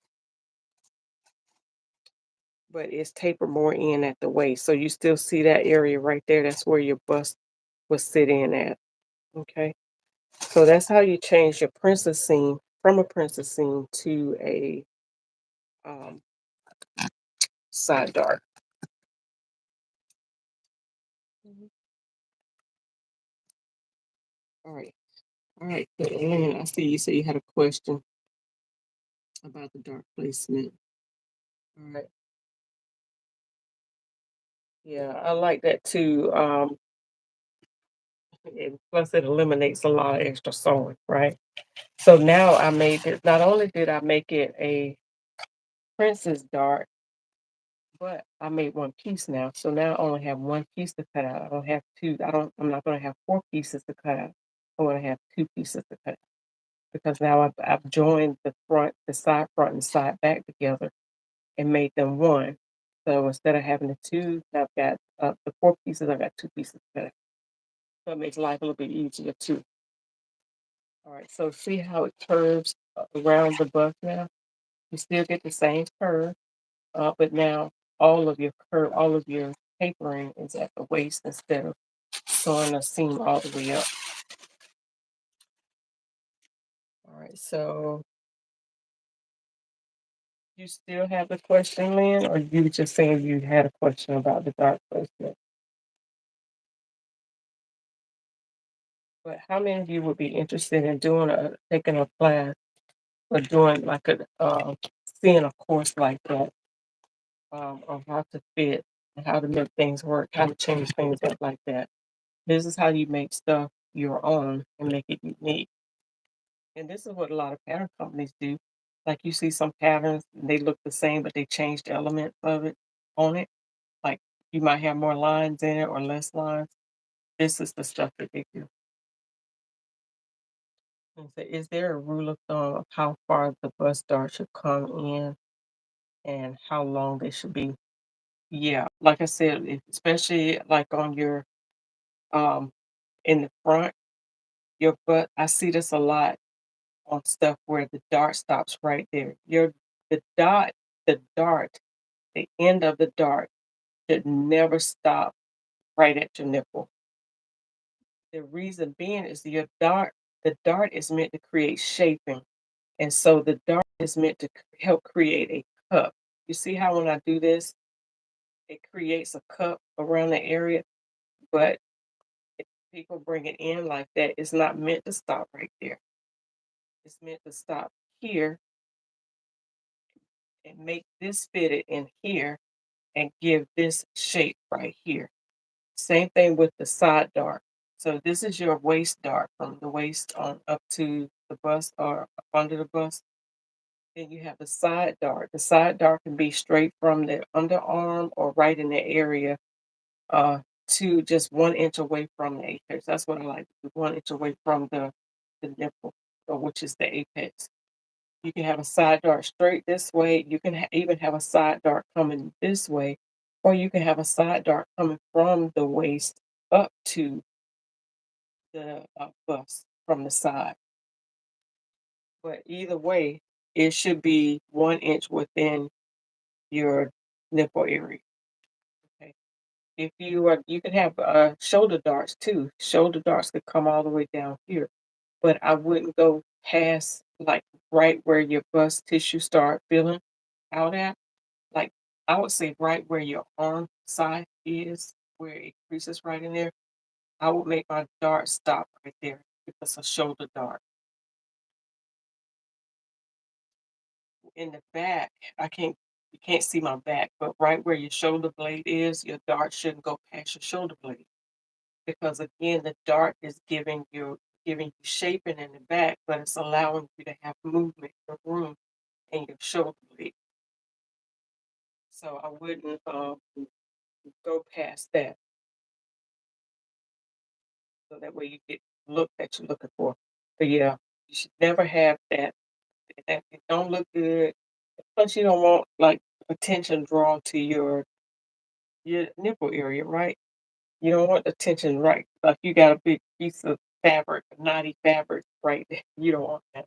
but it's tapered more in at the waist. So you still see that area right there. That's where your bust will sit in at. Okay. So that's how you change your princess seam from a princess seam to a um, side dart. Mhm. All right. All right. Good. And I see you say you had a question about the dart placement. All right. Yeah, I like that too. And plus it eliminates a lot of extra sewing, right? So now I made it, not only did I make it a princess dart, but I made one piece now. So now I only have one piece to cut out. I don't have two. I'm not gonna have four pieces to cut out. I'm gonna have two pieces to cut out because now I've joined the side front and side back together and made them one. So instead of having the two, I've got the four pieces, I've got two pieces to cut out. So it makes life a little bit easier too. All right, so see how it curves around the bust now? You still get the same curve, but now all of your tapering is at the waist instead of sewing a seam all the way up. All right, so you still have the question, Lynn, or you just saying you had a question about the dark placement? But how many of you would be interested in taking a class or doing like seeing a course like that on how to fit and how to make things work, how to change things up like that? This is how you make stuff your own and make it unique. And this is what a lot of pattern companies do. Like you see some patterns, they look the same, but they change the elements of it on it. Like you might have more lines in it or less lines. This is the stuff that they do. And so is there a rule of thumb of how far the bust dart should come in and how long they should be? Yeah, like I said, especially like on your um in the front, your butt. I see this a lot on stuff where the dart stops right there. The dot, the dart, the end of the dart should never stop right at your nipple. The reason being is the dart is meant to create shaping. And so the dart is meant to help create a cup. You see how when I do this, it creates a cup around the area, but if people bring it in like that, it's not meant to stop right there. It's meant to stop here and make this fitted in here and give this shape right here. Same thing with the side dart. So this is your waist dart from the waist on up to the bust or up under the bust. Then you have the side dart. The side dart can be straight from the underarm or right in the area to just 1 inch away from the apex. That's what I like, 1 inch away from the nipple, which is the apex. You can have a side dart straight this way. You can even have a side dart coming this way, or you can have a side dart coming from the waist up to the bust from the side. But either way, it should be 1 inch within your nipple area. Okay. if you are you can have, shoulder darts too. Shoulder darts could come all the way down here, but I wouldn't go past, like, right where your bust tissue start filling out at. Like, I would say right where your arm side is, where it creases right in there, I would make my dart stop right there if it's a shoulder dart. In the back, I can't you can't see my back, but right where your shoulder blade is, your dart shouldn't go past your shoulder blade. Because again, the dart is giving you shaping in the back, but it's allowing you to have movement and room in your shoulder blade. So I wouldn't go past that. So that way you get the look that you're looking for. But yeah, you should never have that. That it don't look good. Plus, you don't want like attention drawn to your nipple area, right? You don't want attention, right? Like you got a big piece of fabric, knotty fabric, right there. You don't want that.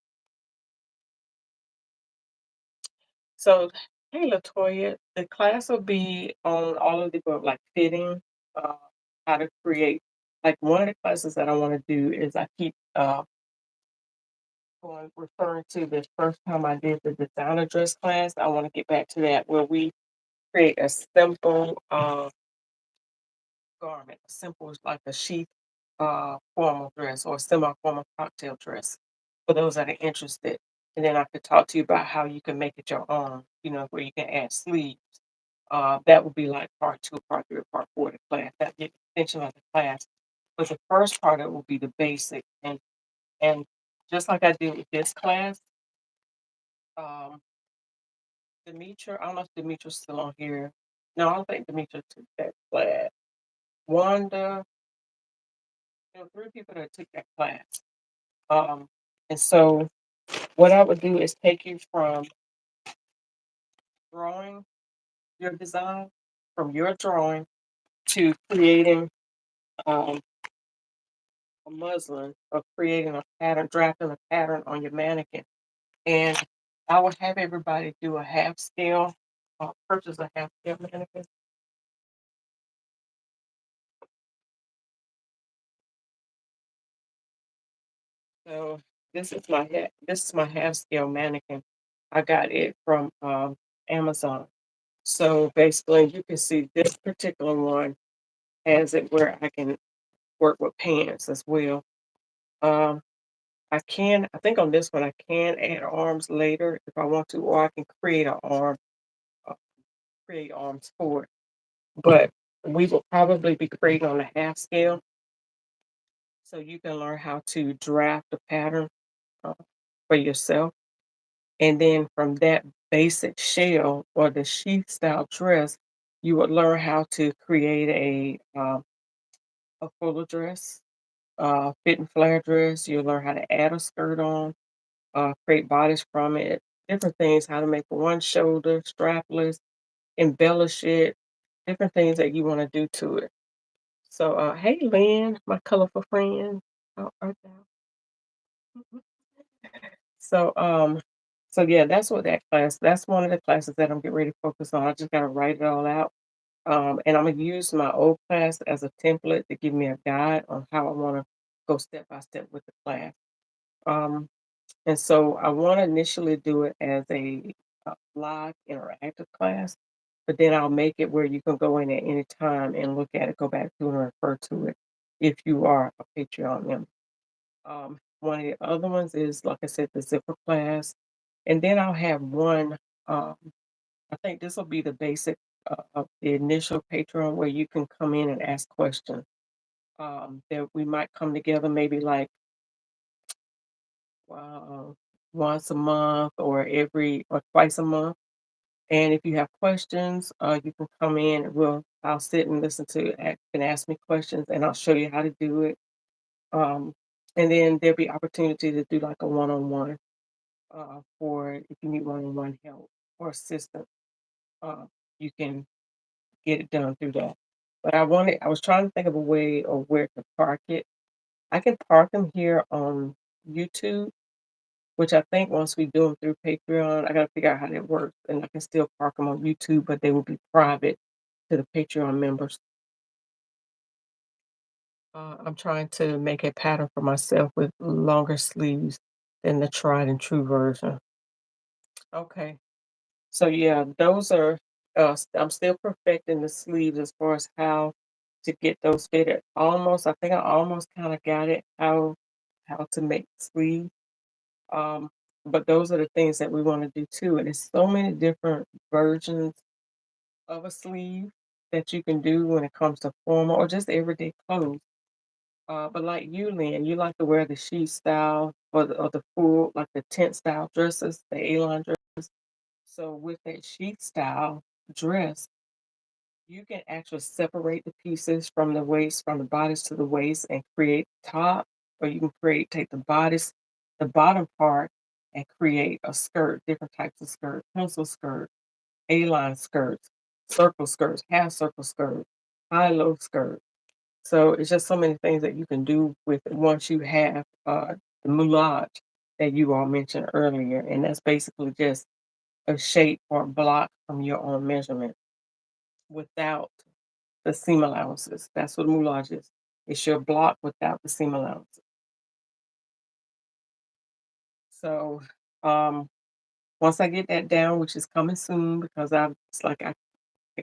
So, hey, Latoya, the class will be on all of the above, like fitting, uh, how to create. Like one of the classes that I want to do is I keep going referring to the first time I did the designer dress class. I want to get back to that where we create a simple garment, simple as like a chic formal dress or semi-formal cocktail dress for those that are interested. And then I could talk to you about how you can make it your own, where you can add sleeves. That would be like part two, part three, or part four of the class. That'd be an extension of the class. But the first part of it will be the basic. And just like I did with this class, um, Demetra, I don't know if Demetra's still on here. No, I don't think Demetra took that class. Wanda, there were three people that took that class. Um, and so what I would do is take you from drawing your design, from your drawing to creating um, a muslin or creating a pattern, drafting a pattern on your mannequin. And I would have everybody do a half scale, purchase a half scale mannequin. So this is my half scale mannequin. I got it from Amazon. So basically, you can see this particular one has it where I can work with pants as well. Um, I think on this one, I can add arms later if I want to, or I can create an arm, uh, create arms for it. But we will probably be creating on a half scale, so you can learn how to draft a pattern uh, for yourself. And then from that basic shell or the sheath style dress, you would learn how to create a fuller dress, fit and flare dress. You'll learn how to add a skirt on, create bodies from it, different things, how to make one shoulder strapless, embellish it, different things that you want to do to it. So, hey, Lynn, my colorful friend. How art thou? So, yeah, that's what that class. That's one of the classes that I'm getting ready to focus on. I just gotta write it all out, and I'm gonna use my old class as a template to give me a guide on how I want to go step by step with the class. Um, And so I want to initially do it as a live interactive class, but then I'll make it where you can go in at any time and look at it, go back to it, and refer to it if you are a Patreon member. One of the other ones is, like I said, the zipper class. And then I'll have one, um, I think this will be the basic of the initial Patreon where you can come in and ask questions. That we might come together maybe like uh, once a month or every or twice a month. And if you have questions, you can come in. I'll sit and listen to and ask me questions, and I'll show you how to do it. Um, and then there'll be opportunity to do like a one-on-one for if you need one-on-one help or assistance. Uh, you can get it done through that. But I was trying to think of a way of where to park it. I can park them here on YouTube, which I think once we do them through Patreon, I gotta figure out how that works, and I can still park them on YouTube, but they will be private to the Patreon members. I'm trying to make a pattern for myself with longer sleeves than the tried and true version. Okay. So yeah, those are I'm still perfecting the sleeves as far as how to get those fitted. Almost, I think I almost kind of got it how to make sleeve. Um, but those are the things that we want to do too. And there's so many different versions of a sleeve that you can do when it comes to formal or just everyday clothes. But like you, Lynn, you like to wear the sheath style or the full, like the tent style dresses, the A-line dress. So with that sheath style dress, you can actually separate the pieces from the waist, from the bodice to the waist, and create the top, or you can take the bodice, the bottom part, and create a skirt, different types of skirt, pencil skirt, A-line skirts, circle skirts, half circle skirt, high-low skirt. So it's just so many things that you can do with it once you have the moulage that you all mentioned earlier, and that's basically just a shape or block from your own measurement without the seam allowances. That's what moulage is. It's your block without the seam allowances. So um, once I get that down, which is coming soon, because it's like I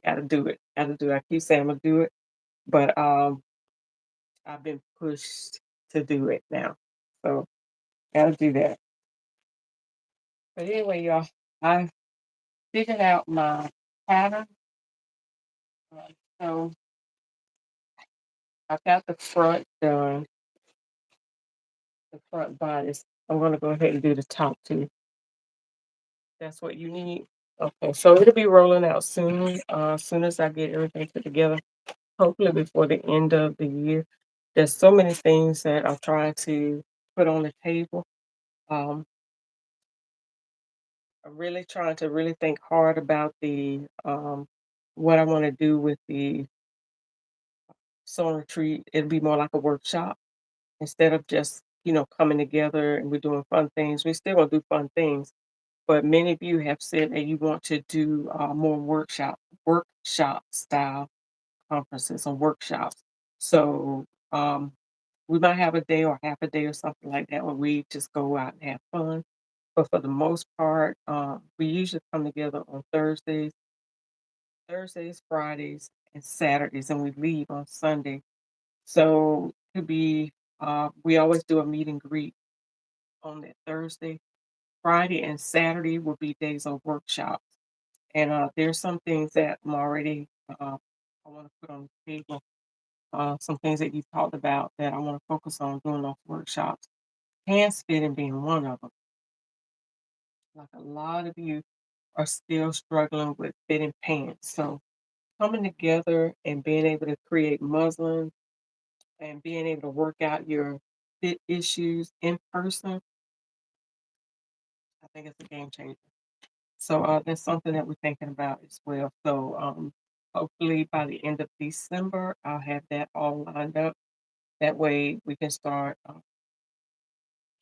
gotta do it. Gotta do it. I keep saying I'm gonna do it, but I've been pushed to do it now. So gotta do that. But anyway, y'all, I figured out my pattern. Uh, so I've got the front done, the front bodice. I'm gonna go ahead and do the top too. That's what you need. Okay, so it'll be rolling out soon. As soon as I get everything put together, hopefully before the end of the year. There's so many things that I'm trying to put on the table. Um, I'm really trying to really think hard about the what I want to do with the sewing retreat. It'll be more like a workshop instead of just coming together and we're doing fun things. We still gonna do fun things, but many of you have said that you want to do more workshop style conferences or workshops. So we might have a day or half a day or something like that where we just go out and have fun. But for the most part, we usually come together on Thursdays, Fridays, and Saturdays, and we leave on Sunday. So to be, we always do a meet and greet on that Thursday. Friday and Saturday will be days of workshops. And there's some things that I want to put on the table. Some things that you talked about that I want to focus on doing those workshops. Hand spinning being one of them. Like a lot of you are still struggling with fitting pants. So coming together and being able to create muslin and being able to work out your fit issues in person, I think it's a game changer. So that's something that we're thinking about as well. So hopefully by the end of December, I'll have that all lined up. That way we can start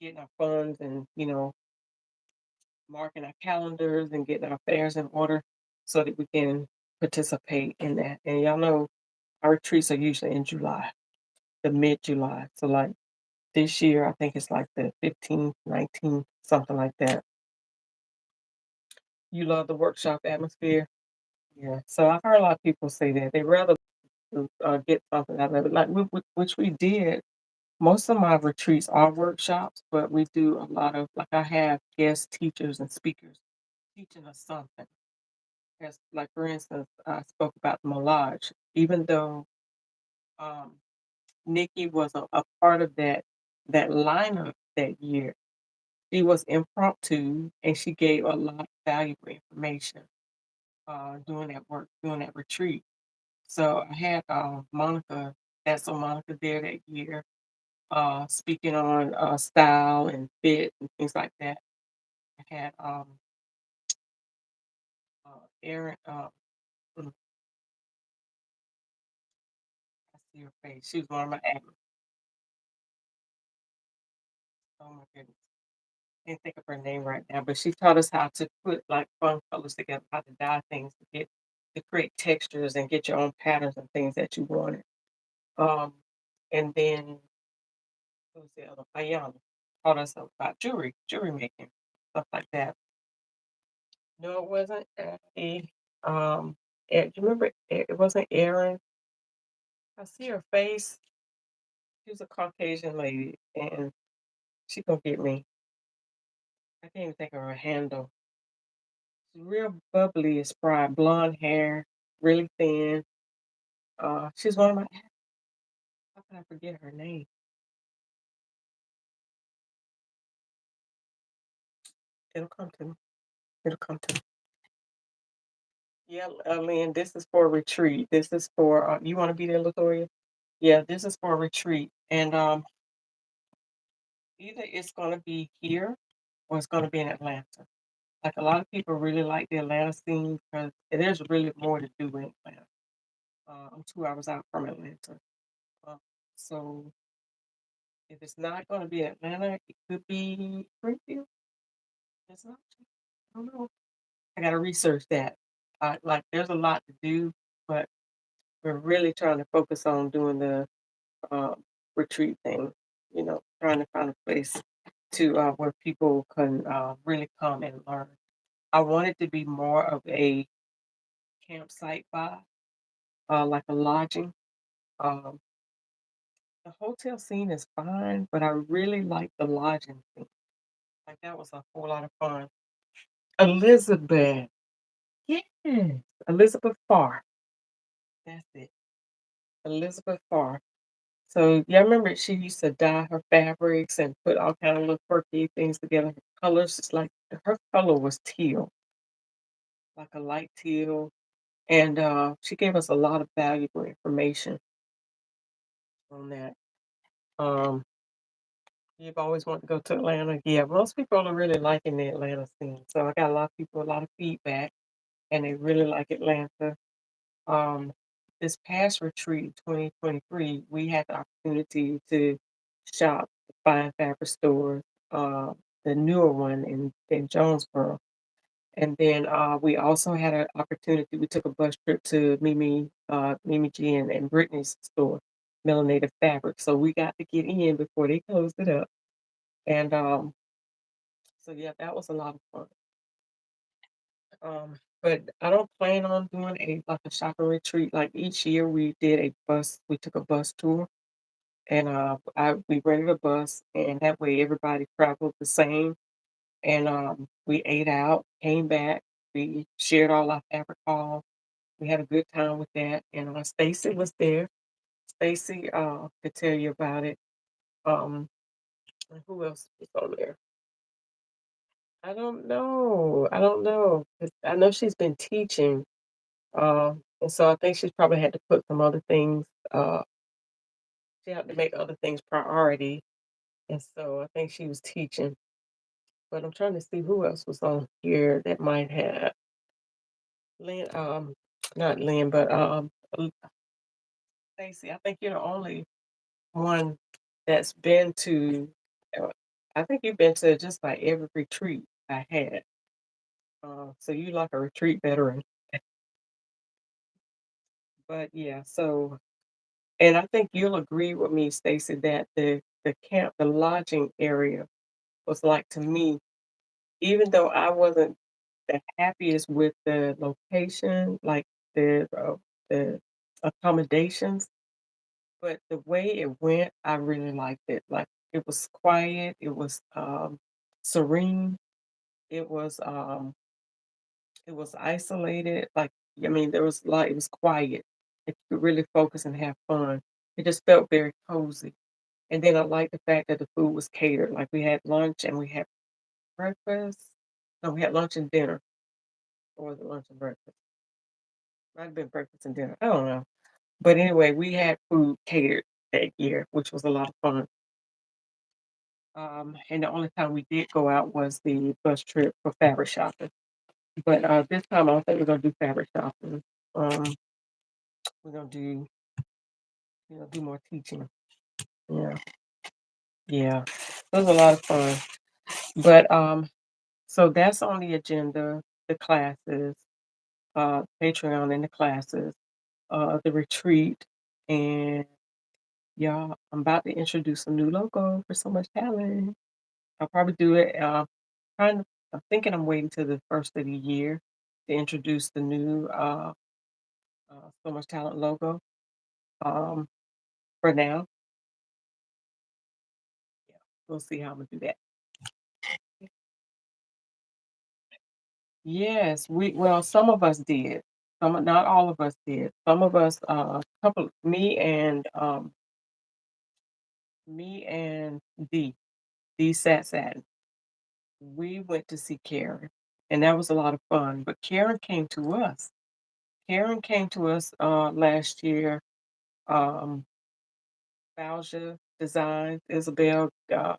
getting our funds and marking our calendars and getting our affairs in order so that we can participate in that. And y'all know our retreats are usually in July, the mid July. So like this year, I think it's like the 15th, 19th, something like that. You love the workshop atmosphere? Yeah. So I've heard a lot of people say that they rather get something out of it, like which we did. Most of my retreats are workshops, but we do a lot of, like, I have guest teachers and speakers teaching us something. As like for instance, I spoke about the Molage. Even though um, Nikki was a part of that lineup that year, she was impromptu and she gave a lot of valuable information doing that work, doing that retreat. So I had Monica, that's so Monica there that year, speaking on style and fit and things like that. I had Erin, I see her face. She was one of my admins. Oh my goodness. Can't think of her name right now, but she taught us how to put like fun colors together, how to dye things to create textures and get your own patterns and things that you wanted. Um, and then who was the other? Ayana taught us about jewelry making, stuff like that. No, it wasn't Abby. You remember it wasn't Erin. I see her face. She was a Caucasian lady, and she gonna get me. I can't even think of her handle. She's real bubbly and spry, blonde hair, really thin. She's one of my. How can I forget her name? It'll come to me. It'll come to me. Yeah, Lynn, this is for a retreat. This is for you want to be there, Latoya? Yeah, this is for a retreat, and either it's going to be here or it's going to be in Atlanta. Like a lot of people really like the Atlanta scene because there's really more to do in Atlanta. I'm 2 hours out from Atlanta, uh, so if it's not going to be Atlanta, it could be Springfield. It's not. I don't know. I got to research that. Like, there's a lot to do, but we're really trying to focus on doing the retreat thing. Trying to find a place to where people can really come and learn. I want it to be more of a campsite vibe, like a lodging. Um, the hotel scene is fine, but I really like the lodging scene. Like that was a whole lot of fun. Elizabeth, yes, Elizabeth Farr. That's it, Elizabeth Farr. So yeah, I remember she used to dye her fabrics and put all kind of little quirky things together. Her colors, it's like her color was teal, like a light teal, and she gave us a lot of valuable information on that. Um, you've always wanted to go to Atlanta. Yeah, most people are really liking the Atlanta scene. So I got a lot of people, a lot of feedback, and they really like Atlanta. Um, this past retreat, 2023, we had the opportunity to shop the fine fabric store, the newer one in Jonesboro. And then we also had an opportunity. We took a bus trip to Mimi G and Brittany's store, Melanated Fabric. So we got to get in before they closed it up. And so yeah, that was a lot of fun. But I don't plan on doing a shopping retreat. Like each year we took a bus tour and we rented a bus and that way everybody traveled the same and we ate out, came back, we shared all our fabric haul. We had a good time with that. And Stacy was there. Stacy could tell you about it. Um and who else was on there? I don't know. I don't know. 'Cause I know she's been teaching. And so I think she's probably had to put some other things, she had to make other things priority. And so I think she was teaching. But I'm trying to see who else was on here that might have Lynn, not Lynn, but Stacy. I think you're the only one that's been to, uh, I think you've been to just like every retreat I had. So you like a retreat veteran. But yeah, so and I think you'll agree with me, Stacy, that the lodging area was like to me, even though I wasn't the happiest with the location, like the accommodations, but the way it went, I really liked it. Like it was quiet, it was serene, it was um it was isolated. Like I mean, there was like it was quiet. If you could really focus and have fun. It just felt very cozy. And then I like the fact that the food was catered. Like we had lunch and we had breakfast. No, we had lunch and dinner. Or was it lunch and breakfast? Might have been breakfast and dinner. I don't know. But anyway, we had food catered that year, which was a lot of fun. And the only time we did go out was the bus trip for fabric shopping. But this time I don't think we're gonna do fabric shopping. Um, we're gonna do more teaching. Yeah, yeah. It was a lot of fun. But so that's on the agenda, the classes, Patreon and the classes, the retreat, and Y'all, I'm about to introduce a new logo for So Much Talent. I'll probably do it. Kind of, I'm thinking I'm waiting till the first of the year to introduce the new So Much Talent logo. Um, for now, yeah, we'll see how I'm gonna do that. Yes, some of us did. Not all of us did. Some of us, couple, me and D Sat. We went to see Karen, and that was a lot of fun. But Karen came to us. Karen came to us last year. Um, Balja Designs, Isabel Gar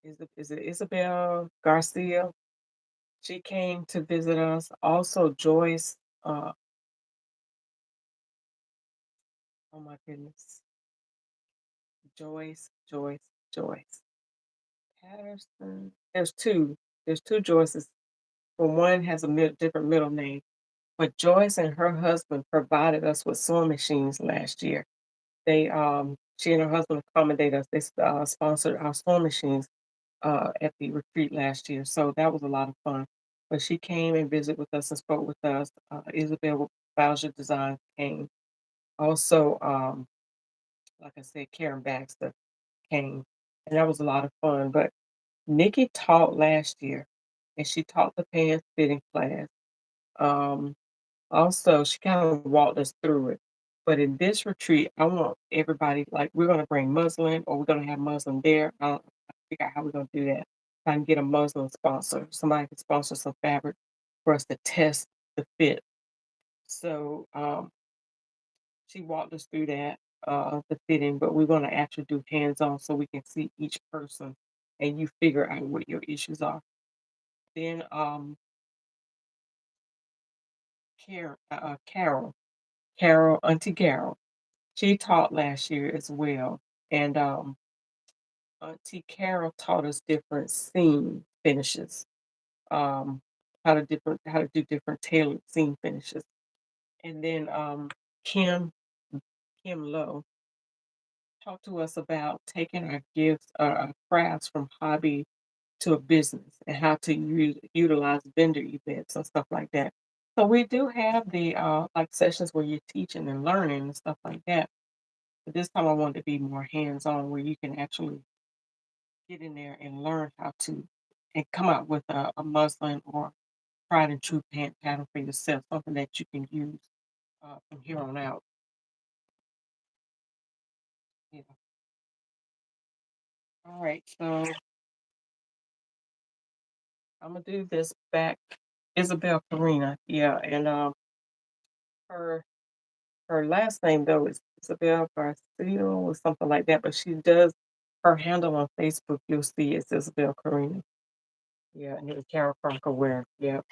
is it Isabel Garcia? She came to visit us. Also Joyce, uh, oh my goodness, Joyce Patterson. There's two Joyces. But one has a different middle name. But Joyce and her husband provided us with sewing machines last year. She and her husband accommodated us. They sponsored our sewing machines at the retreat last year. So that was a lot of fun. But she came and visited with us and spoke with us. Isabel Bowser Design came. Also, like I said, Karen Baxter came. And that was a lot of fun. But Nikki taught last year, and she taught the pants fitting class. Um, Also, she kind of walked us through it. But in this retreat, I want everybody, like, we're going to bring muslin or we're going to have muslin there. I figure out how we're going to do that. Try and get a muslin sponsor. Somebody can sponsor some fabric for us to test the fit. So she walked us through that, the fitting, but we're going to actually do hands on so we can see each person and you figure out what your issues are. Then Auntie Carol, she taught last year as well, and, Auntie Carol taught us different seam finishes, um, how to do different tailored seam finishes, and then, Kim Kim Lowe talked to us about taking our gifts, our crafts from hobby to a business and how to utilize vendor events and stuff like that. So we do have the, like, sessions where you're teaching and learning and stuff like that. But this time I wanted to be more hands-on where you can actually get in there and learn how to and come up with a muslin or tried and true pant pattern for yourself, something that you can use from here on out. Yeah. All right, so I'm gonna do this back. Isabel Karina, yeah, and her her last name though is Isabel Garcia or something like that, but she does her handle on Facebook. You'll see it's Isabel Karina. Yeah, and then Carol Crocker Ware. Yeah.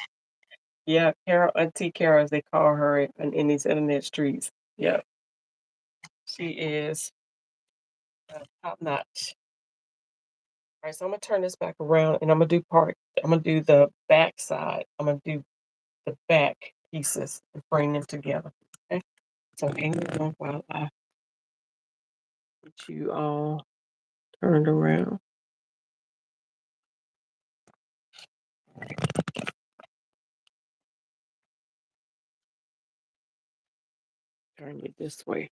Yeah, Carol, Auntie Carol, as they call her in these internet streets. Yeah, she is top notch. All right, so I'm gonna turn this back around, and I'm gonna do the back side. I'm gonna do the back pieces and bring them together. Okay, so hang on while I get you all turned around. Turn it this way.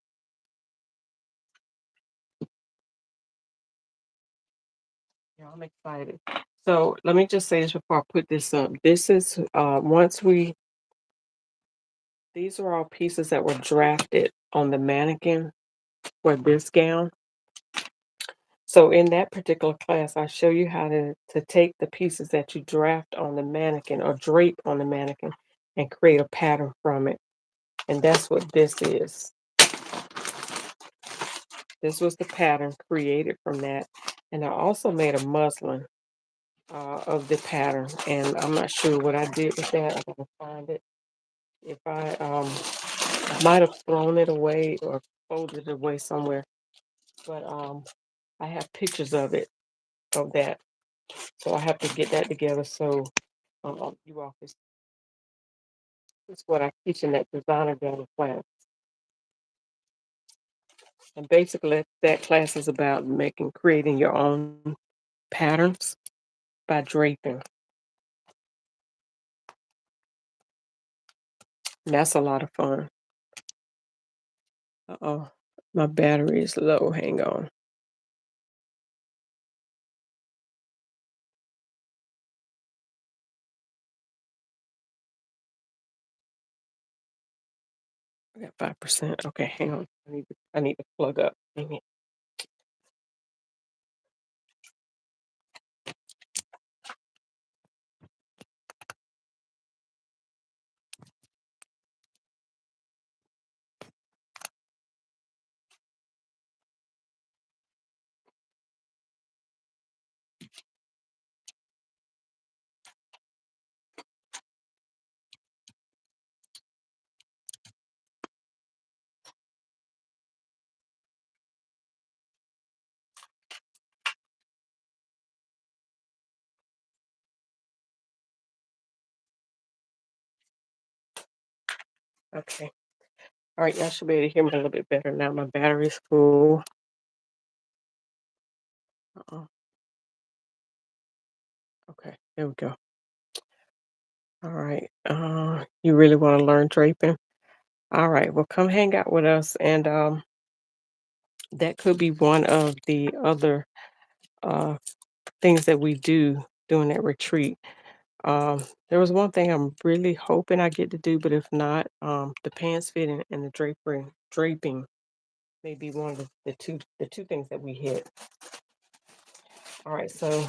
Yeah, I'm excited. So let me just say this before I put this up. This is once we these are all pieces that were drafted on the mannequin for this gown. So in that particular class, I show you how to take the pieces that you draft on the mannequin or drape on the mannequin and create a pattern from it. And that's what this is. This was the pattern created from that. And I also made a muslin of the pattern. And I'm not sure what I did with that. I'm gonna find it. If I might have thrown it away or folded it away somewhere. But I have pictures of that. So I have to get that together so you all can see. This is what I teach in that designer data class. And basically, that class is about creating your own patterns by draping. And that's a lot of fun. Uh-oh, my battery is low. Hang on. I got 5%. Okay, hang on. I need to plug up. Dang it. Okay. All right, y'all should be able to hear me a little bit better now. My battery's full. Uh-oh. Okay, there we go. All right. You really want to learn draping? All right. Well, come hang out with us, and that could be one of the other uh, things that we do during that retreat. There was one thing I'm really hoping I get to do, but if not, the pants fitting and the draping may be one of the two things that we hit. All right. So